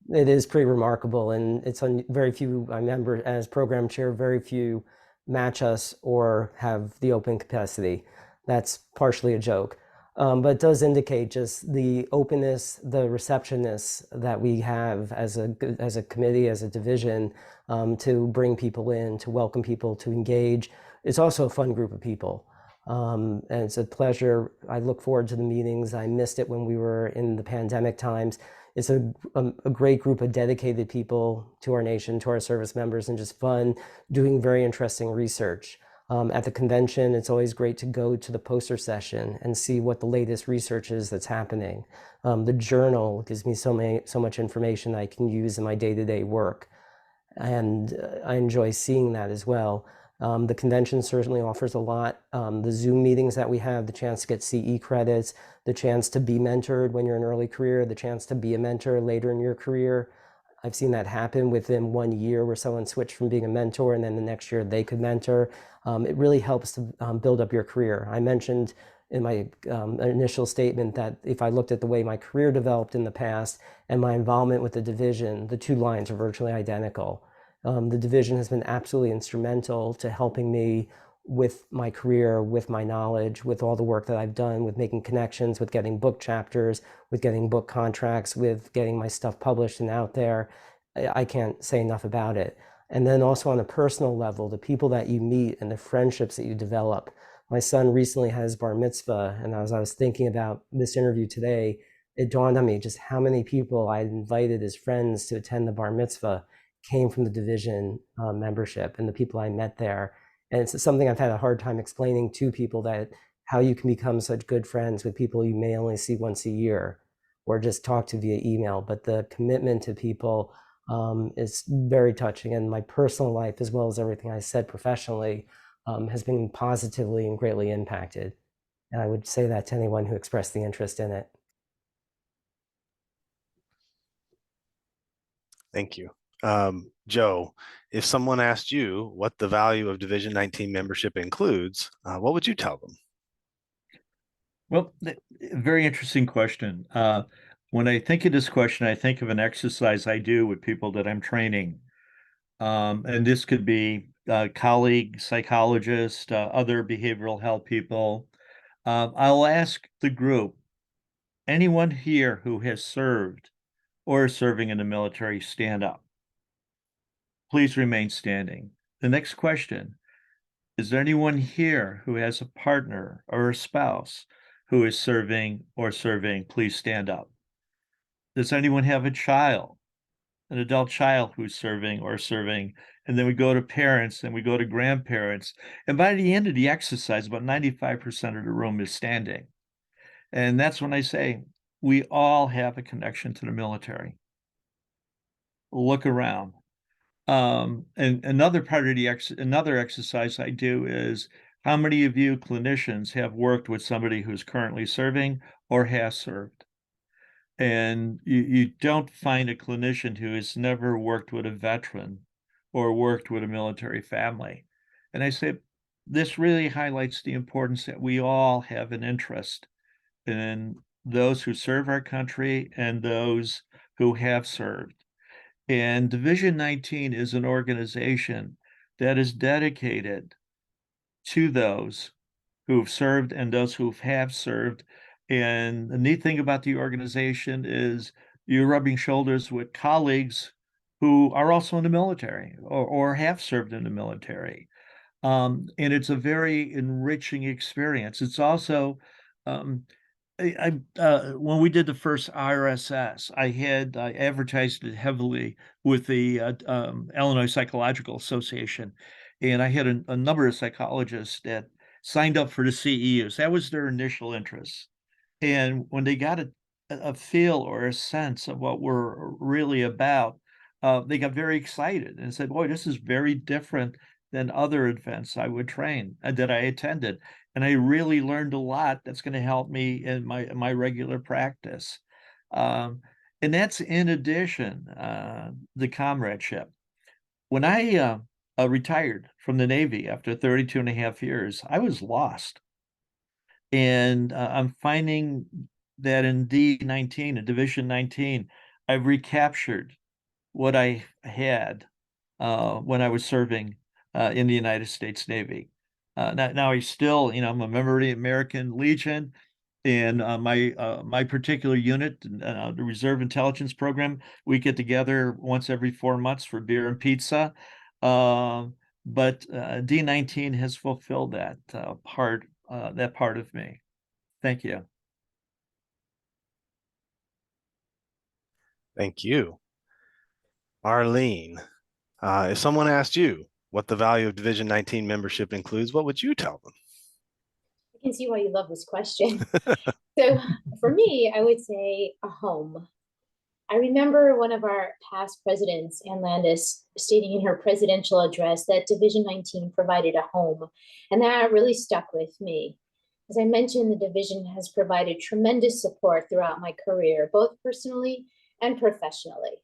It is pretty remarkable, and it's on very few. I remember as program chair, very few match us or have the open capacity. That's partially a joke, but it does indicate just the openness, the receptiveness that we have as a committee, as a division, to bring people in, to welcome people, to engage. It's also a fun group of people. And it's a pleasure. I look forward to the meetings. I missed it when we were in the pandemic times. It's a great group of dedicated people to our nation, to our service members, and just fun, doing very interesting research. At the convention, it's always great to go to the poster session and see what the latest research is that's happening. The journal gives me so much information I can use in my day-to-day work. And I enjoy seeing that as well. The convention certainly offers a lot. The Zoom meetings that we have, the chance to get CE credits, the chance to be mentored when you're in early career, the chance to be a mentor later in your career. I've seen that happen within 1 year where someone switched from being a mentor and then the next year they could mentor. It really helps to build up your career. I mentioned in my initial statement that if I looked at the way my career developed in the past and my involvement with the division, the two lines are virtually identical. The division has been absolutely instrumental to helping me with my career, with my knowledge, with all the work that I've done, with making connections, with getting book chapters, with getting book contracts, with getting my stuff published and out there. I can't say enough about it. And then also on a personal level, the people that you meet and the friendships that you develop. My son recently had his bar mitzvah, and as I was thinking about this interview today, it dawned on me just how many people I had invited as friends to attend the bar mitzvah came from the division membership and the people I met there. And it's something I've had a hard time explaining to people, that how you can become such good friends with people you may only see once a year or just talk to via email. But the commitment to people is very touching. And my personal life, as well as everything I said professionally, has been positively and greatly impacted. And I would say that to anyone who expressed the interest in it. Thank you. Joe, if someone asked you what the value of Division 19 membership includes, what would you tell them? Well, very interesting question. When I think of this question, I think of an exercise I do with people that I'm training. And this could be colleague psychologists, other behavioral health people. I'll ask the group, anyone here who has served or is serving in the military, stand up. Please remain standing. The next question, is there anyone here who has a partner or a spouse who is serving or serving? Please stand up. Does anyone have a child, an adult child who's serving or serving? And then we go to parents and we go to grandparents. And by the end of the exercise, about 95% of the room is standing. And that's when I say, we all have a connection to the military. Look around. And another part of another exercise I do is, how many of you clinicians have worked with somebody who's currently serving or has served? And you don't find a clinician who has never worked with a veteran or worked with a military family. And I say, this really highlights the importance that we all have an interest in those who serve our country and those who have served. And Division 19 is an organization that is dedicated to those who've served and those who have served. And the neat thing about the organization is you're rubbing shoulders with colleagues who are also in the military or have served in the military. And it's a very enriching experience. It's also, when we did the first RSS, I advertised it heavily with the Illinois Psychological Association, and I had a number of psychologists that signed up for the CEUs. That was their initial interest. And when they got a feel or a sense of what we're really about, they got very excited and said, boy, this is very different than other events I would train that I attended. And I really learned a lot that's going to help me in my regular practice. And that's in addition, the comradeship. When I retired from the Navy after 32 and a half years, I was lost. And I'm finding that in D19, in Division 19, I've recaptured what I had when I was serving in the United States Navy. Now I still, I'm a member of the American Legion, and my particular unit, the Reserve Intelligence Program, we get together once every 4 months for beer and pizza. But D19 has fulfilled that part of me. Thank you. Thank you. Arlene, if someone asked you what the value of Division 19 membership includes, what would you tell them? I can see why you love this question. So for me, I would say a home. I remember one of our past presidents, Ann Landis, stating in her presidential address that Division 19 provided a home, and that really stuck with me. As I mentioned, the division has provided tremendous support throughout my career, both personally and professionally.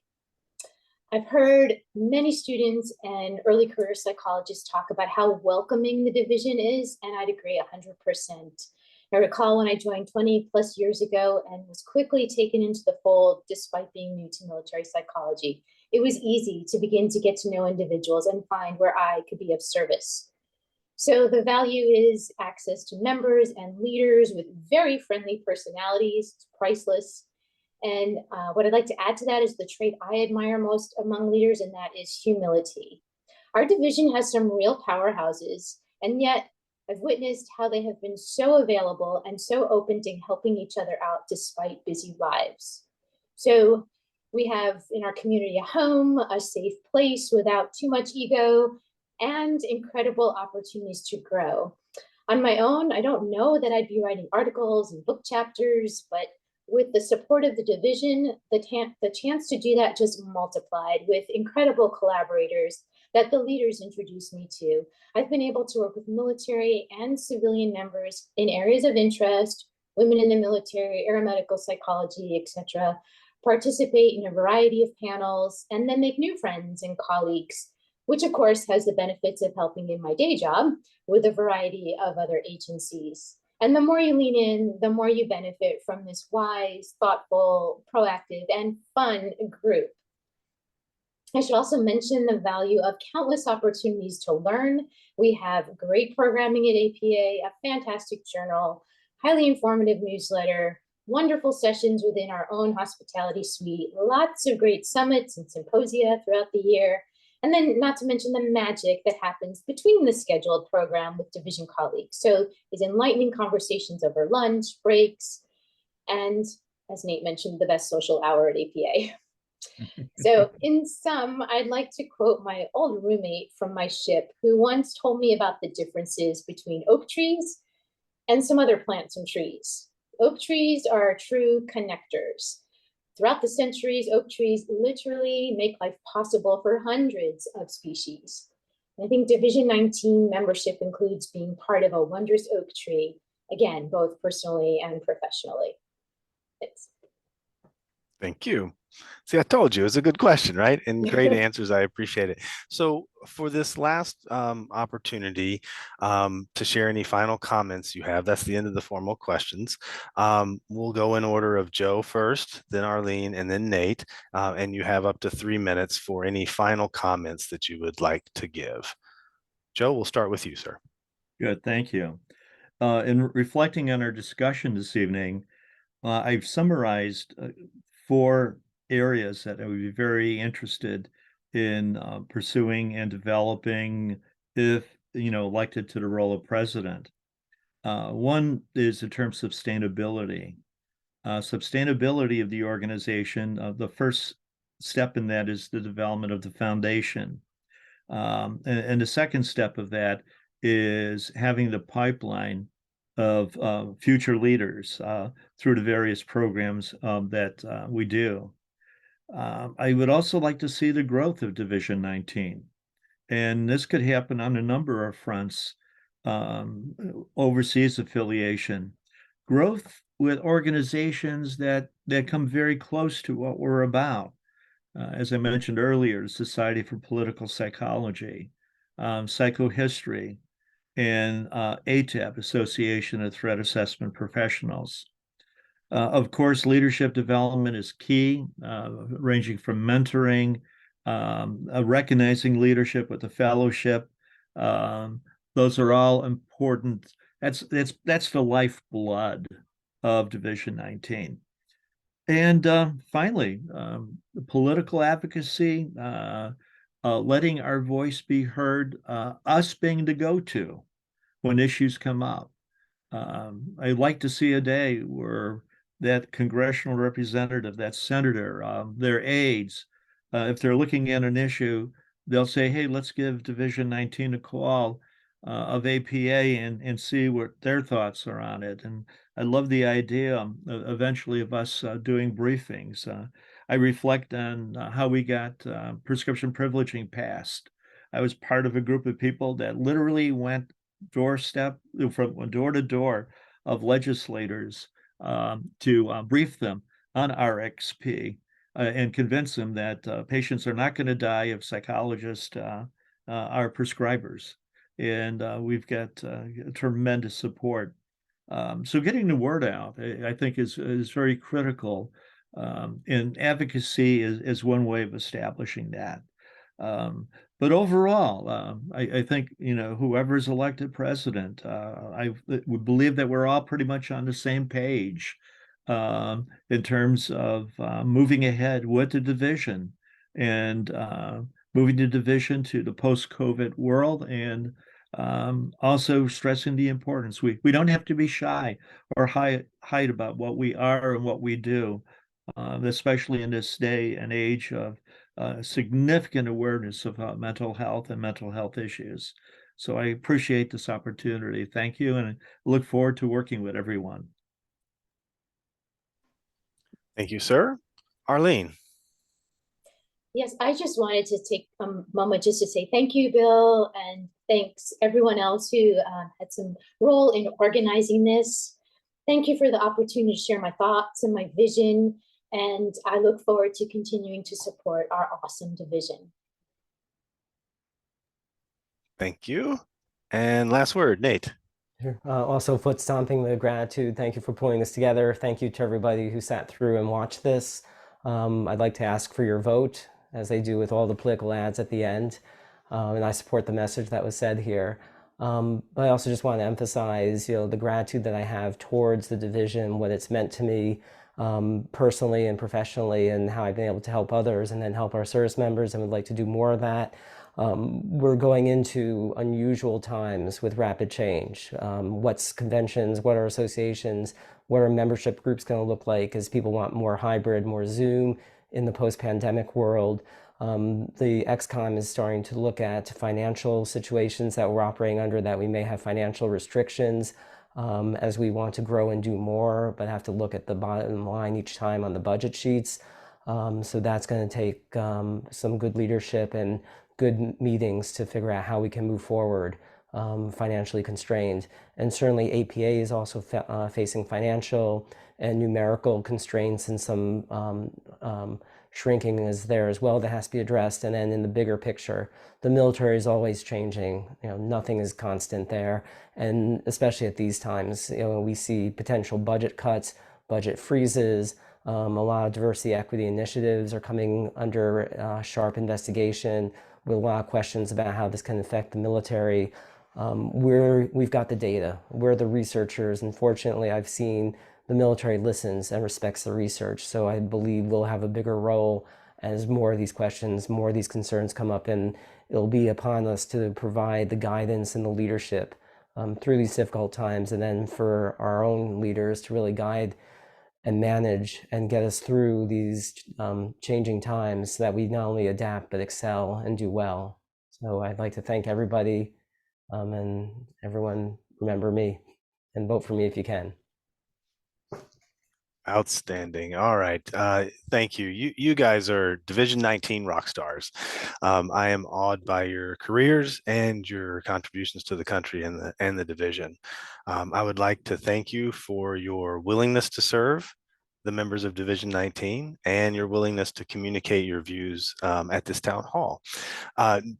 I've heard many students and early career psychologists talk about how welcoming the division is, and I'd agree 100%. I recall when I joined 20 plus years ago and was quickly taken into the fold despite being new to military psychology. It was easy to begin to get to know individuals and find where I could be of service. So the value is access to members and leaders with very friendly personalities. It's priceless. And what I'd like to add to that is the trait I admire most among leaders, and that is humility. Our division has some real powerhouses, and yet I've witnessed how they have been so available and so open to helping each other out despite busy lives. So we have in our community a home, a safe place without too much ego, and incredible opportunities to grow. On my own, I don't know that I'd be writing articles and book chapters, but with the support of the division, the chance to do that just multiplied with incredible collaborators that the leaders introduced me to. I've been able to work with military and civilian members in areas of interest, women in the military, aeromedical psychology, etc., participate in a variety of panels, and then make new friends and colleagues, which of course has the benefits of helping in my day job with a variety of other agencies. And the more you lean in, the more you benefit from this wise, thoughtful, proactive, and fun group. I should also mention the value of countless opportunities to learn. We have great programming at APA, a fantastic journal, highly informative newsletter, wonderful sessions within our own hospitality suite, lots of great summits and symposia throughout the year, and then not to mention the magic that happens between the scheduled program with division colleagues. So these enlightening conversations over lunch, breaks, and as Nate mentioned, the best social hour at APA. So in sum, I'd like to quote my old roommate from my ship who once told me about the differences between oak trees and some other plants and trees. Oak trees are true connectors. Throughout the centuries, oak trees literally make life possible for hundreds of species. And I think Division 19 membership includes being part of a wondrous oak tree, again, both personally and professionally. Thanks. Thank you. See, I told you it's a good question, right? And great answers. I appreciate it. So, for this last opportunity to share any final comments you have, that's the end of the formal questions. We'll go in order of Joe first, then Arlene, and then Nate. And you have up to 3 minutes for any final comments that you would like to give. Joe, we'll start with you, sir. Good, thank you. In reflecting on our discussion this evening, I've summarized 4 areas that I would be very interested in pursuing and developing if, elected to the role of president. One is the term sustainability. Sustainability of the organization, the first step in that is the development of the foundation. And the second step of that is having the pipeline of future leaders through the various programs that we do. I would also like to see the growth of Division 19. And this could happen on a number of fronts, overseas affiliation, growth with organizations that come very close to what we're about. As I mentioned earlier, the Society for Political Psychology, Psychohistory, and ATAP, Association of Threat Assessment Professionals. Of course, leadership development is key, ranging from mentoring, recognizing leadership with the fellowship. Those are all important. That's the lifeblood of Division 19. And finally, political advocacy, letting our voice be heard, us being the go-to when issues come up. I'd like to see a day where that congressional representative, that senator, their aides, if they're looking at an issue, they'll say, hey, let's give Division 19 a call of APA and see what their thoughts are on it. And I love the idea eventually of us doing briefings. I reflect on how we got prescription privileging passed. I was part of a group of people that literally went from door to door of legislators to brief them on RXP and convince them that patients are not going to die if psychologists are prescribers. And we've got tremendous support. So getting the word out, I think, is very critical. And advocacy is one way of establishing that. But overall, I think, whoever's elected president, I would believe that we're all pretty much on the same page in terms of moving ahead with the division and moving the division to the post-COVID world, and also stressing the importance. We don't have to be shy or hide about what we are and what we do, especially in this day and age of significant awareness of mental health and mental health issues. So I appreciate this opportunity. Thank you, and I look forward to working with everyone. Thank you, sir. Arlene. Yes, I just wanted to take a moment just to say thank you, Bill, and thanks everyone else who had some role in organizing this. Thank you for the opportunity to share my thoughts and my vision, and I look forward to continuing to support our awesome division. Thank you. And last word, Nate. Also, foot stomping with gratitude. Thank you for pulling this together. Thank you to everybody who sat through and watched this. I'd like to ask for your vote, as they do with all the political ads at the end. And I support the message that was said here. But I also just want to emphasize, the gratitude that I have towards the division, what it's meant to me personally and professionally, and how I've been able to help others and then help our service members, and would like to do more of that. We're going into unusual times with rapid change. What's conventions? What are associations? What are membership groups going to look like as people want more hybrid, more Zoom in the post-pandemic world? The XCOM is starting to look at financial situations that we're operating under, that we may have financial restrictions as we want to grow and do more, but have to look at the bottom line each time on the budget sheets. So that's going to take some good leadership and good meetings to figure out how we can move forward financially constrained. And certainly APA is also facing financial and numerical constraints in some shrinking is there as well that has to be addressed. And then in the bigger picture, the military is always changing. Nothing is constant there. And especially at these times, we see potential budget cuts, budget freezes. A lot of diversity equity initiatives are coming under sharp investigation with a lot of questions about how this can affect the military. We've got the data. We're the researchers, and fortunately, I've seen the military listens and respects the research. So I believe we'll have a bigger role as more of these questions, more of these concerns come up, and it'll be upon us to provide the guidance and the leadership through these difficult times, and then for our own leaders to really guide and manage and get us through these changing times so that we not only adapt but excel and do well. So I'd like to thank everybody, and everyone remember me and vote for me if you can. Outstanding. All right. Thank you. You guys are Division 19 rock stars. I am awed by your careers and your contributions to the country and the division. I would like to thank you for your willingness to serve the members of Division 19 and your willingness to communicate your views at this town hall.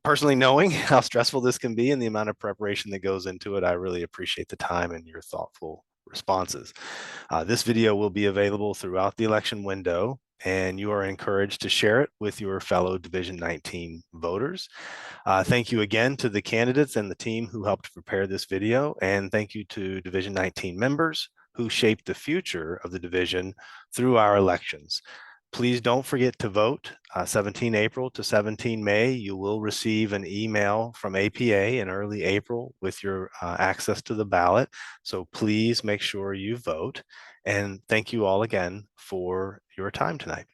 Personally, knowing how stressful this can be and the amount of preparation that goes into it, I really appreciate the time and your thoughtful responses. This video will be available throughout the election window, and you are encouraged to share it with your fellow Division 19 voters. Thank you again to the candidates and the team who helped prepare this video, and thank you to Division 19 members who shaped the future of the division through our elections. Please don't forget to vote 17 April to 17 May. You will receive an email from APA in early April with your access to the ballot. So please make sure you vote. And thank you all again for your time tonight.